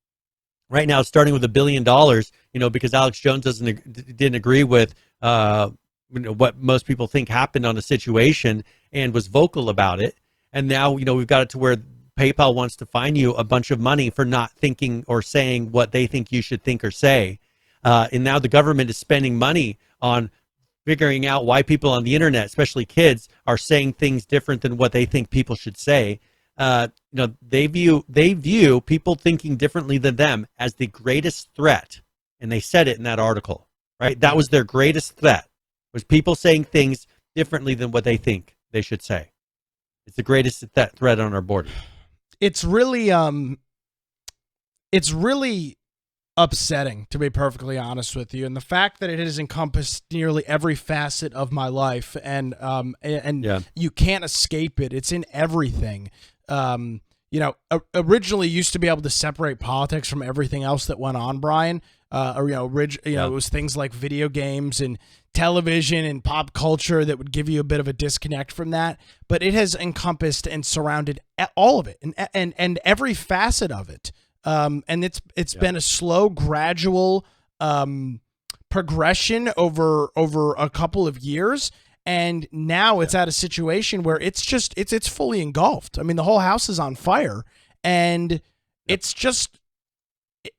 Right now, starting with $1 billion, because Alex Jones didn't agree with what most people think happened on a situation and was vocal about it. And now, we've got it to where PayPal wants to fine you a bunch of money for not thinking or saying what they think you should think or say. And now the government is spending money on figuring out why people on the internet, especially kids, are saying things different than what they think people should say. They view people thinking differently than them as the greatest threat, and they said it in that article, right? That was their greatest threat, was people saying things differently than what they think they should say. It's the greatest threat on our border. It's really upsetting, to be perfectly honest with you, and the fact that it has encompassed nearly every facet of my life, and you can't escape it. It's in everything. Originally used to be able to separate politics from everything else that went on, Brian. It was things like video games and television and pop culture that would give you a bit of a disconnect from that. But it has encompassed and surrounded all of it and every facet of it. And it's been a slow, gradual progression over a couple of years, and now it's at a situation where it's fully engulfed. I mean, the whole house is on fire, And it's just,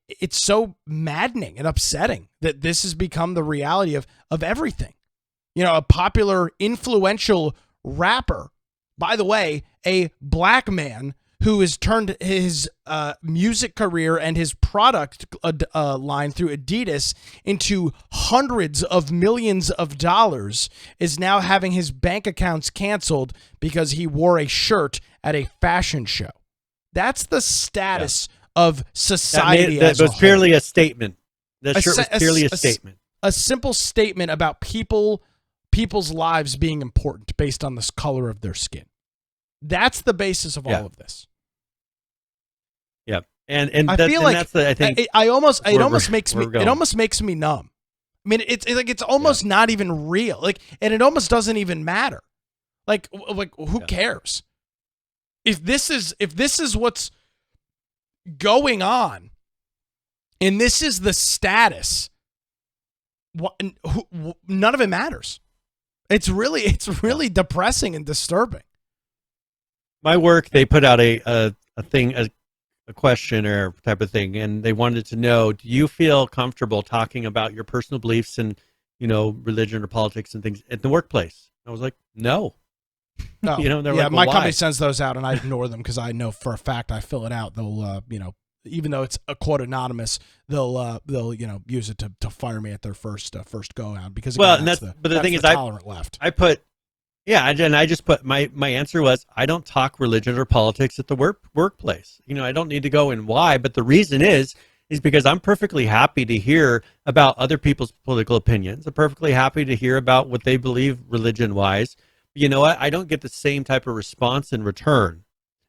it's so maddening and upsetting that this has become the reality of everything. You know, a popular, influential rapper, by the way, a black man who has turned his music career and his product line through Adidas into hundreds of millions of dollars, is now having his bank accounts canceled because he wore a shirt at a fashion show. That's the status of society. That was purely a statement. That shirt was purely a statement. A simple statement about people's lives being important based on the color of their skin. That's the basis of all of this. Yeah, and I feel like that's the, I think it almost makes me numb. I mean, it's like it's almost not even real. Like, and it almost doesn't even matter. Like who cares? If this is what's going on, and this is the status, none of it matters. It's really depressing and disturbing. My work, they put out a questionnaire type of thing, and they wanted to know, do you feel comfortable talking about your personal beliefs and, religion or politics and things at the workplace? I was like, no. Oh, they're like, my why? company sends those out, and I ignore them because I know for a fact I fill it out. They'll, even though it's a quote anonymous, they'll use it to fire me at their first go out because again, but the thing is, tolerant left. I put. Yeah, and I just put my answer was, I don't talk religion or politics at the workplace. I don't need to go in why, but the reason is because I'm perfectly happy to hear about other people's political opinions. I'm perfectly happy to hear about what they believe religion-wise. But you know what? I don't get the same type of response in return.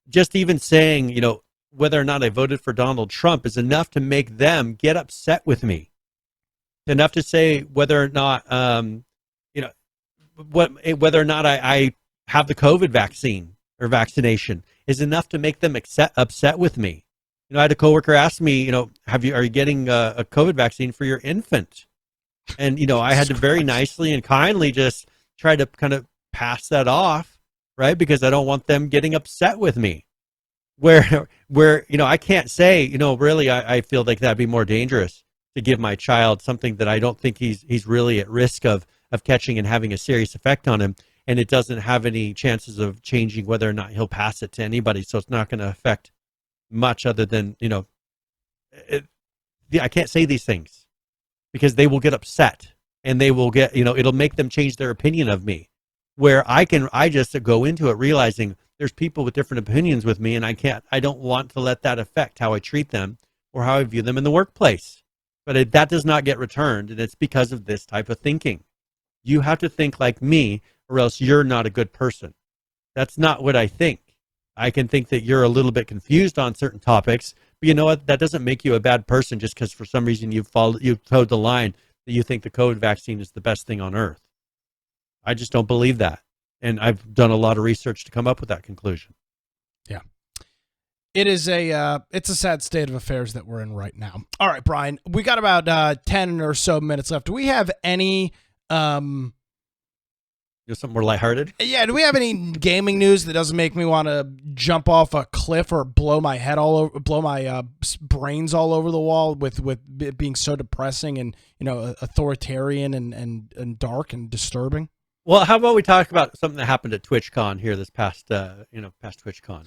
Just even saying, whether or not I voted for Donald Trump is enough to make them get upset with me. Enough to say whether or not whether or not I have the COVID vaccine or vaccination is enough to make them upset with me. I had a coworker ask me, are you getting a COVID vaccine for your infant? And, I had to very nicely and kindly just try to kind of pass that off, right? Because I don't want them getting upset with me. Where I can't say, really, I feel like that'd be more dangerous to give my child something that I don't think he's really at risk of catching and having a serious effect on him, and it doesn't have any chances of changing whether or not he'll pass it to anybody, so it's not going to affect much other than, I can't say these things because they will get upset, and they will get, it'll make them change their opinion of me, where I just go into it realizing there's people with different opinions with me, and I don't want to let that affect how I treat them or how I view them in the workplace. But that does not get returned, and it's because of this type of thinking. You have to think like me, or else you're not a good person. That's not what I think. I can think that you're a little bit confused on certain topics, but you know what? That doesn't make you a bad person just because for some reason you've towed the line that you think the COVID vaccine is the best thing on earth. I just don't believe that. And I've done a lot of research to come up with that conclusion. Yeah. It's a sad state of affairs that we're in right now. All right, Brian, we got about 10 or so minutes left. Do we have any something more lighthearted? Yeah, do we have any gaming news that doesn't make me want to jump off a cliff or blow my brains all over the wall with it being so depressing and authoritarian and dark and disturbing? Well, how about we talk about something that happened at TwitchCon here this past TwitchCon.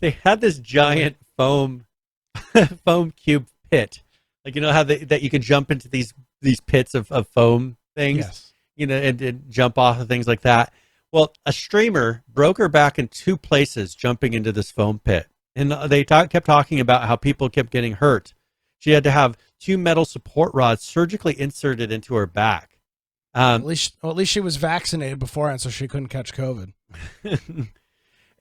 They had this giant foam cube pit, like how that you can jump into these pits of foam things. Yes. And jump off of things like that. Well, a streamer broke her back in two places jumping into this foam pit. And they kept talking about how people kept getting hurt. She had to have 2 metal support rods surgically inserted into her back. At least she was vaccinated beforehand, so she couldn't catch COVID.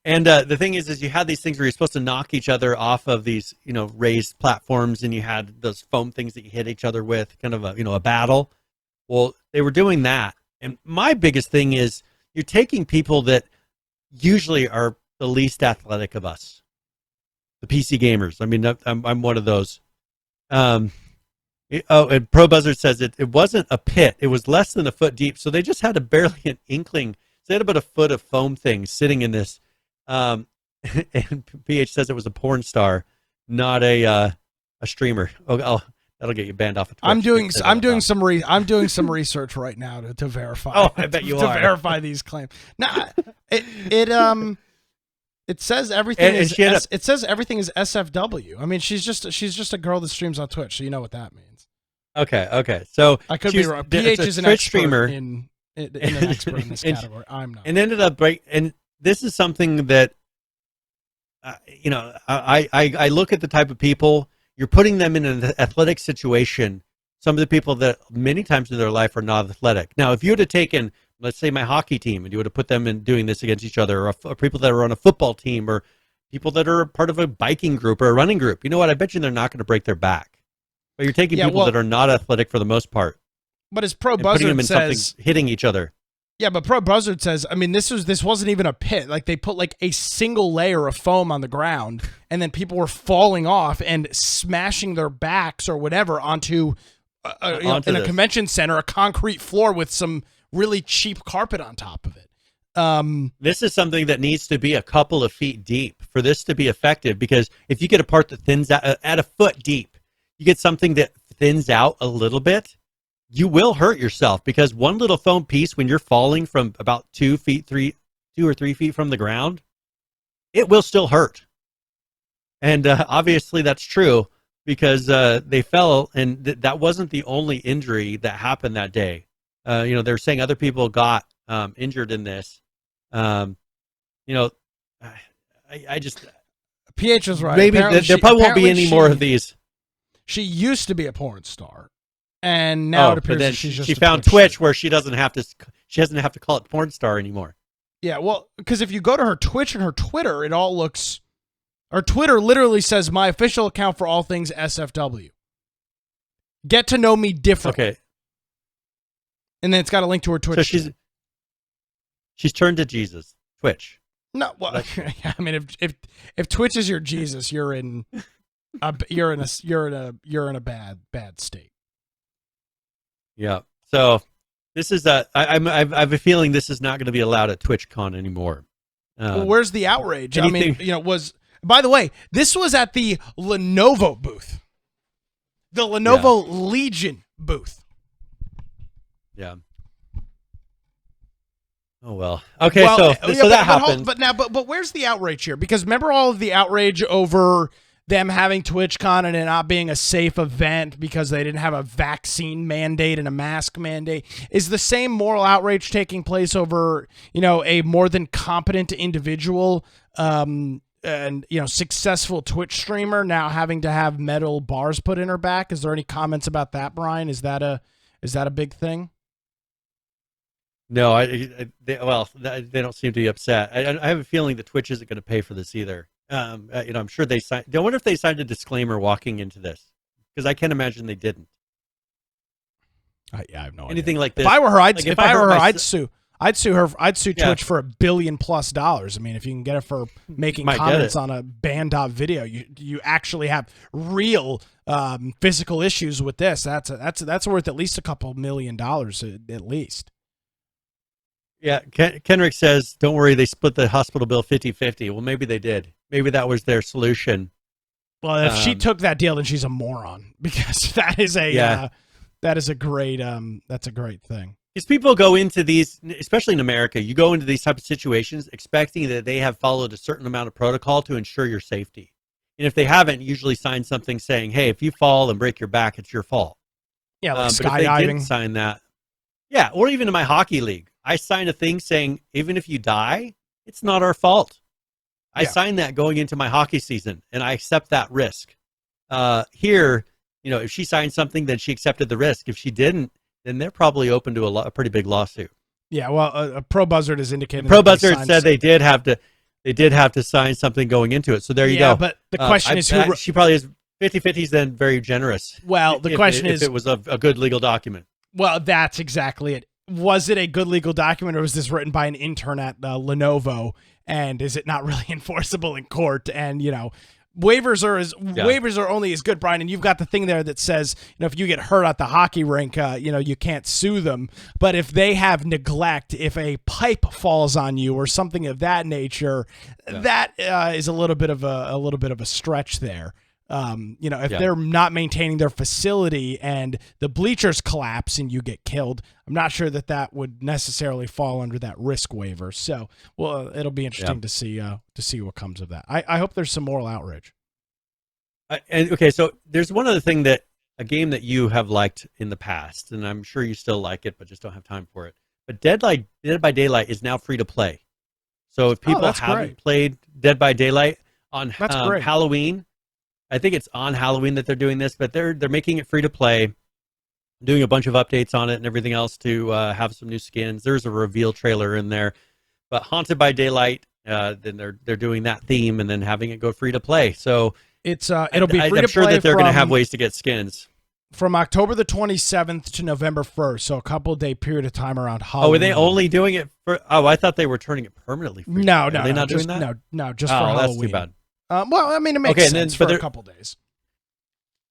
And the thing is you had these things where you're supposed to knock each other off of these, raised platforms, and you had those foam things that you hit each other with, kind of a battle. Well, they were doing that. And my biggest thing is you're taking people that usually are the least athletic of us, the PC gamers. I mean, I'm one of those. And Pro Buzzard says it wasn't a pit. It was less than a foot deep. So they just had barely an inkling. So they had about a foot of foam things sitting in this. and PH says it was a porn star, not a streamer. Oh, that'll get you banned off of Twitch. I'm doing some research right now to verify. Oh, I bet you to are. verify these claims. Nah, it says everything it says everything is SFW. I mean, she's just a girl that streams on Twitch, so you know what that means. Okay. So I could be wrong. PH is an Twitch expert streamer in an expert in this category. I'm not. And ended up and this is something that I look at the type of people you're putting them in an athletic situation. Some of the people that many times in their life are not athletic. Now, if you would have taken, let's say, my hockey team, and you would have put them in doing this against each other, or people that are on a football team, or people that are part of a biking group or a running group, you know what? I bet you they're not going to break their back. But you're taking people that are not athletic for the most part. But as Pro Buzzard says, hitting each other. Yeah, but Pro Buzzard says, I mean, this wasn't even a pit. Like, they put like a single layer of foam on the ground, and then people were falling off and smashing their backs or whatever onto in a convention center, a concrete floor with some really cheap carpet on top of it. This is something that needs to be a couple of feet deep for this to be effective, because if you get a part that thins out at a foot deep, you get something that thins out a little bit, you will hurt yourself, because one little foam piece, when you're falling from about 2 or 3 feet from the ground, it will still hurt. And obviously that's true, because they fell, and that wasn't the only injury that happened that day. They're saying other people got injured in this. I just PH was right. Maybe there probably won't be any more of these. She used to be a porn star, and now it appears that she found Twitch where she doesn't have to call it porn star anymore. Yeah, well, because if you go to her Twitch and her Twitter, it all looks. Her Twitter literally says, "My official account for all things SFW. Get to know me differently." Okay. And then it's got a link to her Twitch. So she's turned to Jesus. Twitch. No, well, I mean, if Twitch is your Jesus, you're in a bad state. Yeah. So this is I have a feeling this is not going to be allowed at TwitchCon anymore. Well, where's the outrage? I mean, by the way, this was at the Lenovo booth, the Lenovo Legion booth. Yeah. Oh well. Okay, so that happened. But where's the outrage here? Because remember all of the outrage over them having TwitchCon and it not being a safe event because they didn't have a vaccine mandate and a mask mandate. Is the same moral outrage taking place over, a more than competent individual and successful Twitch streamer now having to have metal bars put in her back? Is there any comments about that, Brian? Is that a big thing? No, they don't seem to be upset. I have a feeling that Twitch isn't going to pay for this either. I'm sure they signed. I wonder if they signed a disclaimer walking into this, because I can't imagine they didn't. I have no anything idea. like this. If I were her, I'd sue. I'd sue her. I'd sue Yeah. Twitch for $1 billion+. I mean, if you can get it for making comments on a banned video, you actually have real physical issues with this. That's worth at least a couple $1 million at least. Yeah, Kenrick says, don't worry, they split the hospital bill 50-50. Well, maybe they did. Maybe that was their solution. Well, if she took that deal, then she's a moron, because that is a great thing. Because people go into these, especially in America, you go into these type of situations expecting that they have followed a certain amount of protocol to ensure your safety. And if they haven't, usually sign something saying, hey, if you fall and break your back, it's your fault. Yeah, like but if they skydiving. didn't sign that, yeah, or even in my hockey league, I signed a thing saying, even if you die, it's not our fault. I signed that going into my hockey season, and I accept that risk. Here, if she signed something, then she accepted the risk. If she didn't, then they're probably open to a pretty big lawsuit. Yeah, well, Pro Buzzard has indicated. Pro Buzzard said they did have to sign something going into it. So there you go. Yeah, but the question is who. She probably is 50-50 is then very generous. Well, the question is if it was a good legal document. Well, that's exactly it. Was it a good legal document, or was this written by an intern at Lenovo? And is it not really enforceable in court? And, waivers are only as good, Brian. And you've got the thing there that says, if you get hurt at the hockey rink, you can't sue them. But if they have neglect, if a pipe falls on you or something of that nature, that is a little bit of a stretch there. If they're not maintaining their facility and the bleachers collapse and you get killed, I'm not sure that would necessarily fall under that risk waiver. So, it'll be interesting to see what comes of that. I hope there's some moral outrage. So there's one other thing a game that you have liked in the past, and I'm sure you still like it, but just don't have time for it. But Dead by Daylight is now free to play. So if people haven't played Dead by Daylight on Halloween, I think it's on Halloween that they're doing this, but they're making it free to play, doing a bunch of updates on it and everything else to have some new skins. There's a reveal trailer in there, but Haunted by Daylight, then they're doing that theme and then having it go free to play. So it'll be free to play. I'm sure that they're going to have ways to get skins from October the 27th to November 1st. So a couple day period of time around Halloween. Oh, are they only doing it for? Oh, I thought they were turning it permanently free. No, are they not doing that? No, just for Halloween. That's too bad. It makes sense for a couple days.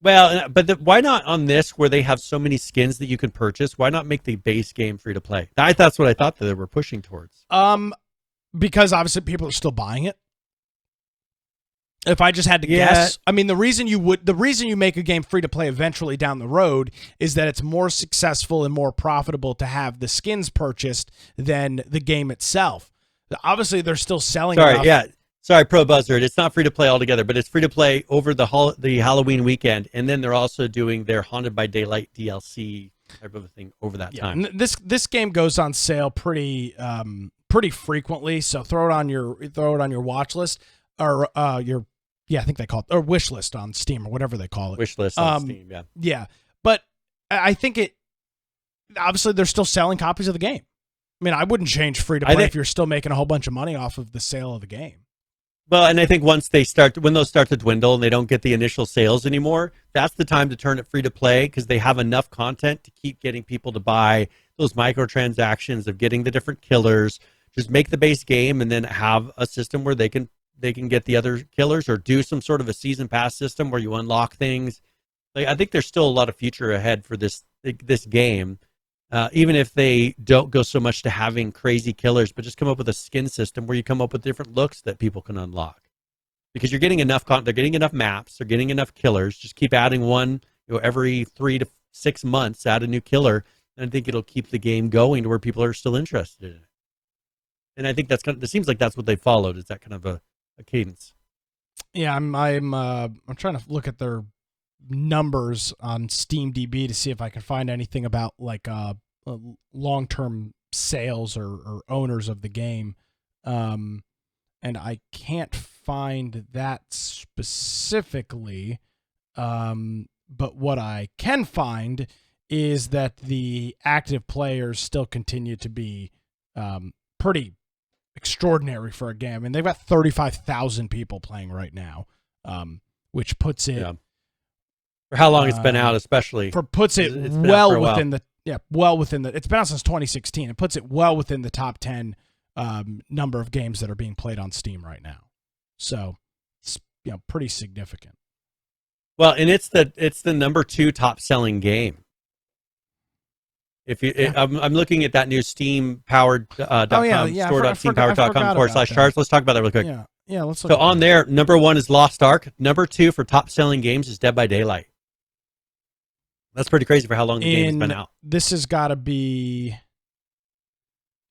Well, but why not on this where they have so many skins that you can purchase? Why not make the base game free to play? That's what I thought that they were pushing towards. Because obviously people are still buying it. If I just had to guess, the reason you make a game free to play eventually down the road is that it's more successful and more profitable to have the skins purchased than the game itself. Obviously, they're still selling. Sorry, Pro Buzzard. It's not free to play altogether, but it's free to play over the Halloween weekend, and then they're also doing their Haunted by Daylight DLC type of a thing over that time. This game goes on sale pretty frequently, so throw it on your watch list or I think they call it or wish list on Steam or whatever they call it. Wish list on Steam, yeah. Yeah, but I think obviously they're still selling copies of the game. I wouldn't change free to play if you're still making a whole bunch of money off of the sale of the game. Well, and I think when those start to dwindle and they don't get the initial sales anymore, that's the time to turn it free to play because they have enough content to keep getting people to buy those microtransactions of getting the different killers. Just make the base game and then have a system where they can get the other killers or do some sort of a season pass system where you unlock things. I think there's still a lot of future ahead for this game. Even if they don't go so much to having crazy killers, but just come up with a skin system where you come up with different looks that people can unlock. Because you're getting enough content, they're getting enough maps, they're getting enough killers. Just keep adding one, every 3 to 6 months, add a new killer, and I think it'll keep the game going to where people are still interested in it. And I think it seems like that's what they followed. Is that kind of a cadence? Yeah, I'm trying to look at their numbers on SteamDB to see if I can find anything about long-term sales or owners of the game, and I can't find that specifically. But what I can find is that the active players still continue to be pretty extraordinary for a game, and they've got 35,000 people playing right now, which puts it. Yeah. For how long it's been out, especially. Puts it well within the it's been out since 2016. It puts it well within the top 10 number of games that are being played on Steam right now. So it's pretty significant. Well, and it's the number 2 top selling game. If you, I'm looking at that new Steam powered store.steampowered.com/charts. Let's talk about that real quick. Yeah. Let's look. So on there, number 1 is Lost Ark. Number 2 for top selling games is Dead by Daylight. That's pretty crazy for how long the game's been out. This has got to be.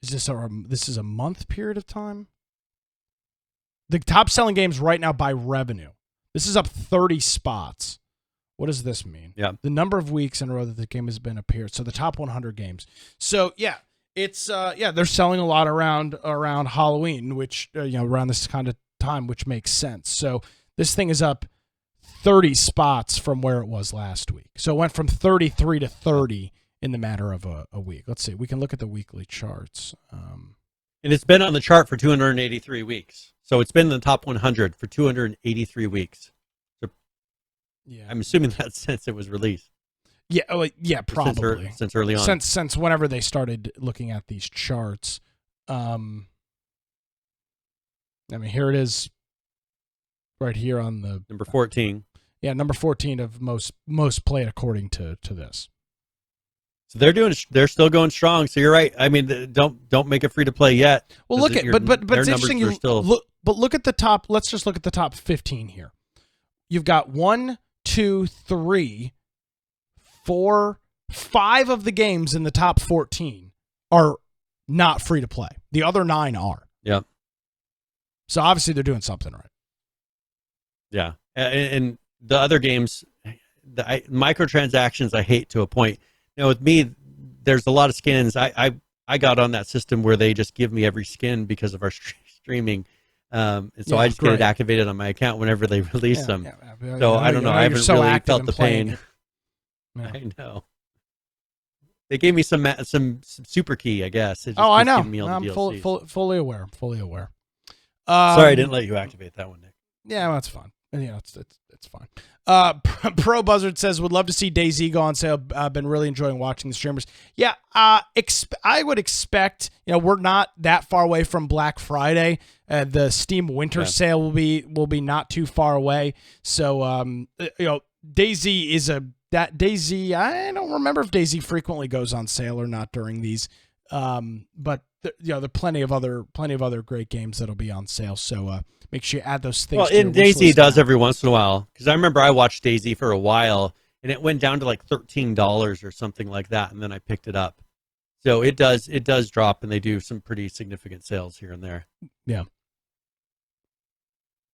This is a month period of time? The top selling games right now by revenue. This is up 30 spots. What does this mean? Yeah. The number of weeks in a row that the game has been appeared. So the top 100 games. So it's they're selling a lot around Halloween, which around this kind of time, which makes sense. So this thing is up 30 spots from where it was last week. So it went from 33 to 30 in the matter of a week. Let's see. We can look at the weekly charts. And it's been on the chart for 283 weeks. So it's been in the top 100 for 283 weeks. So yeah, I'm assuming that's since it was released. Yeah, probably. Since early on. Since whenever they started looking at these charts. Here it is. right here on the number 14. Yeah, number 14 of most played according to this. So they're still going strong. So you're right. I mean, don't make it free to play yet. Well, look at but it's interesting. Look at the top. Let's just look at the top 15 here. You've got 1, 2, 3, 4, 5 of the games in the top 14 are not free to play. The other 9 are. Yeah. So obviously they're doing something right. Yeah, and the other games, microtransactions, I hate to a point. You know, with me, there's a lot of skins. I got on that system where they just give me every skin because of our streaming, and so I just get it activated on my account whenever they release them. Yeah. So I don't know. I haven't really felt the pain. Yeah. I know. They gave me some super key, I guess. I know. I'm fully aware. Sorry, I didn't let you activate that one, Nick. Yeah, well, that's fine. Yeah, it's fine. Pro Buzzard says, would love to see DayZ go on sale. I've been really enjoying watching the streamers. Yeah, I would expect, we're not that far away from Black Friday. The Steam Winter Sale will be not too far away. So, DayZ is DayZ, I don't remember if DayZ frequently goes on sale or not during these. But there are plenty of other great games that'll be on sale. So make sure you add those things. Well, and DayZ does every once in a while, because I remember I watched DayZ for a while, and it went down to like $13 or something like that, and then I picked it up. So it does drop, and they do some pretty significant sales here and there. Yeah.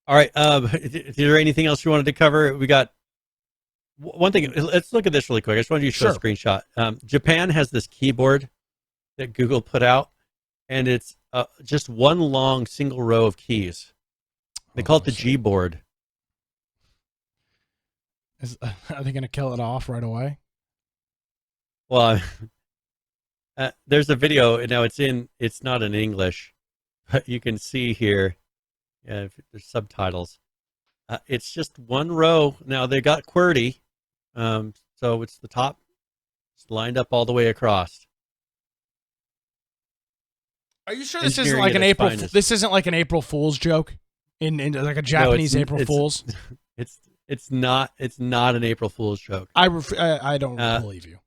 All right. Is there anything else you wanted to cover? We got one thing. Let's look at this really quick. I just wanted you to show a screenshot. Japan has this keyboard that Google put out, and it's just one long single row of keys. They call it the G board. Are they going to kill it off right away? Well, there's a video. Now it's not in English, but you can see here. If there's subtitles. It's just one row. Now they got QWERTY, so it's the top. It's lined up all the way across. Are you sure this isn't like an April? This isn't like an April Fool's joke, in like a Japanese April Fool's. It's not an April Fool's joke. I don't believe you.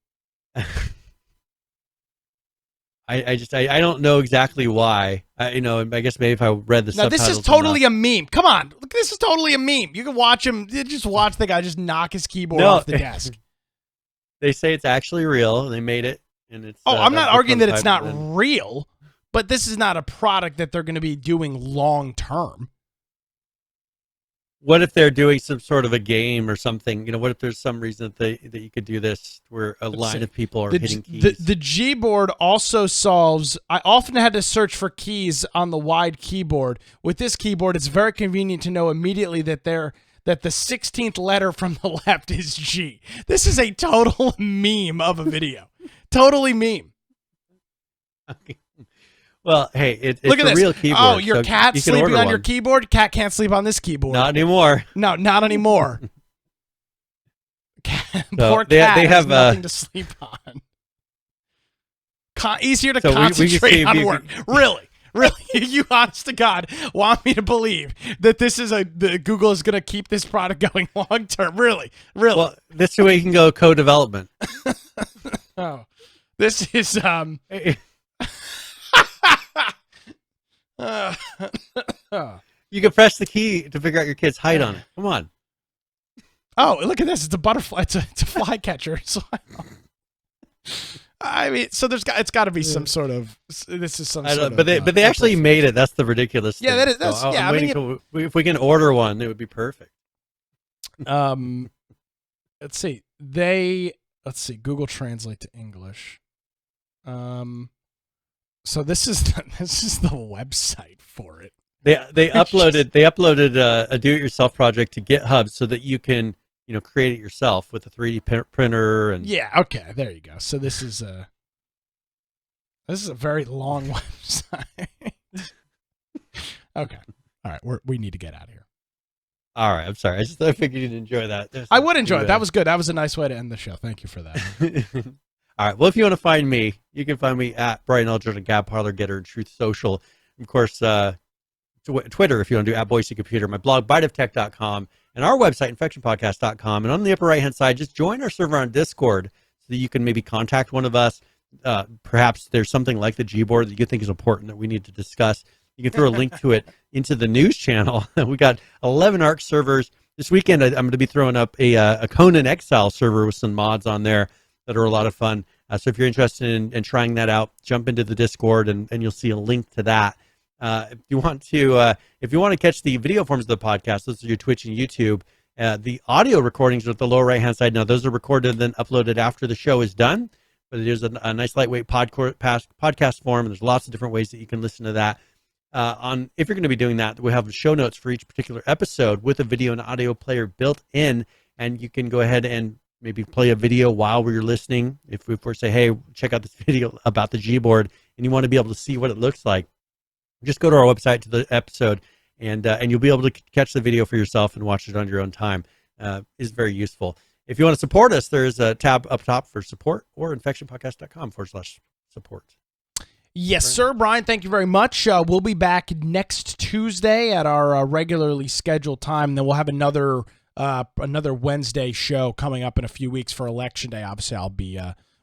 I don't know exactly why. I guess maybe if I read the subtitles. Now this is totally a meme. Come on, look, this is totally a meme. You can watch him. Just watch the guy just knock his keyboard off the desk. They say it's actually real. They made it, and it's. Oh, I'm not arguing that it's not real. But this is not a product that they're going to be doing long term. What if they're doing some sort of a game or something? What if there's some reason that you could do this where a line of people are hitting keys? The Gboard also solves. I often had to search for keys on the wide keyboard. With this keyboard, it's very convenient to know immediately that the 16th letter from the left is G. This is a total meme of a video. Totally meme. Okay. Well, hey, it's Look at a this. real keyboard. Oh, your cat's sleeping on your keyboard? Cat can't sleep on this keyboard. Not anymore. No, not anymore. Poor cat has nothing to sleep on. Easier to concentrate on work. Really? You honest to God want me to believe that this is Google is going to keep this product going long term? Really? Well, this way you can go co-development. Oh, this is You can press the key to figure out your kid's height on it. Come on. Oh, look at this! It's a butterfly. It's a flycatcher. So, I mean, so it's got to be some sort of. This is some. But they actually made it. That's the ridiculous thing. Yeah, that is. That's, so yeah, if we can order one, it would be perfect. Let's see. Google Translate to English. So this is the website for it. They uploaded a do-it-yourself project to GitHub so that you can create it yourself with a 3D printer and. Yeah. Okay. There you go. So this is a very long website. Okay. All right. We need to get out of here. All right. I'm sorry. I figured you'd enjoy that. I would enjoy it. That was good. That was a nice way to end the show. Thank you for that. All right. Well, if you want to find me, you can find me at Brian Eldred and Gab Parlor, Getter, and Truth Social. Of course, Twitter if you want to do @BoiseComputer, my blog, biteoftech.com, and our website, infectionpodcast.com. And on the upper right-hand side, just join our server on Discord so that you can maybe contact one of us. Perhaps there's something like the Gboard that you think is important that we need to discuss. You can throw a link to it into the news channel. We got 11 ARC servers. This weekend, I'm going to be throwing up a Conan Exile server with some mods on there that are a lot of fun. So if you're interested in trying that out, jump into the Discord and you'll see a link to that. If you want to catch the video forms of the podcast, those are your Twitch and YouTube. The audio recordings are at the lower right-hand side. Now, those are recorded and then uploaded after the show is done. But it is a nice lightweight podcast form, and there's lots of different ways that you can listen to that. If you're going to be doing that, we have show notes for each particular episode with a video and audio player built in, and you can go ahead and maybe play a video while we're listening. If we say, hey, check out this video about the Gboard, and you want to be able to see what it looks like, just go to our website to the episode, and you'll be able to catch the video for yourself and watch it on your own time. It's very useful. If you want to support us, there's a tab up top for support or infectionpodcast.com/support. Yes, sir, Brian. Thank you very much. We'll be back next Tuesday at our regularly scheduled time. Then we'll have another Wednesday show coming up in a few weeks for Election Day. Obviously, I'll be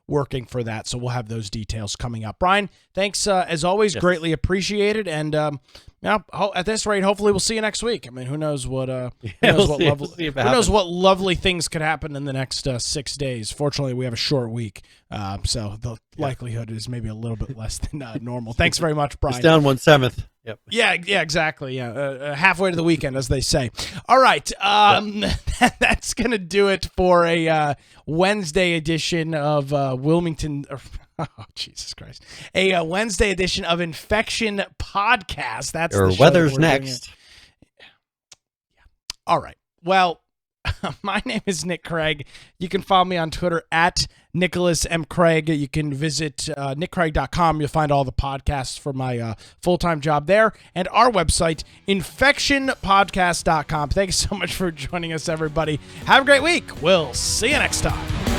working for that, so we'll have those details coming up. Brian, thanks as always. Yes. Greatly appreciated. And at this rate, hopefully we'll see you next week. I mean, who knows what lovely things could happen in the next 6 days. Fortunately, we have a short week, so the likelihood is maybe a little bit less than normal. Thanks very much, Brian. It's down 1/7. Yep. Yeah, exactly. Yeah, halfway to the weekend, as they say. All right, that's gonna do it for a Wednesday edition of Wilmington. Oh, Jesus Christ! A Wednesday edition of Infection Podcast. That's or the show weather's next. Yeah. All right. Well, my name is Nick Craig. You can follow me on Twitter at Nicholas M. Craig. You can visit nickcraig.com. You'll find all the podcasts for my full-time job there. And our website, infectionpodcast.com. Thanks so much for joining us, everybody. Have a great week. We'll see you next time.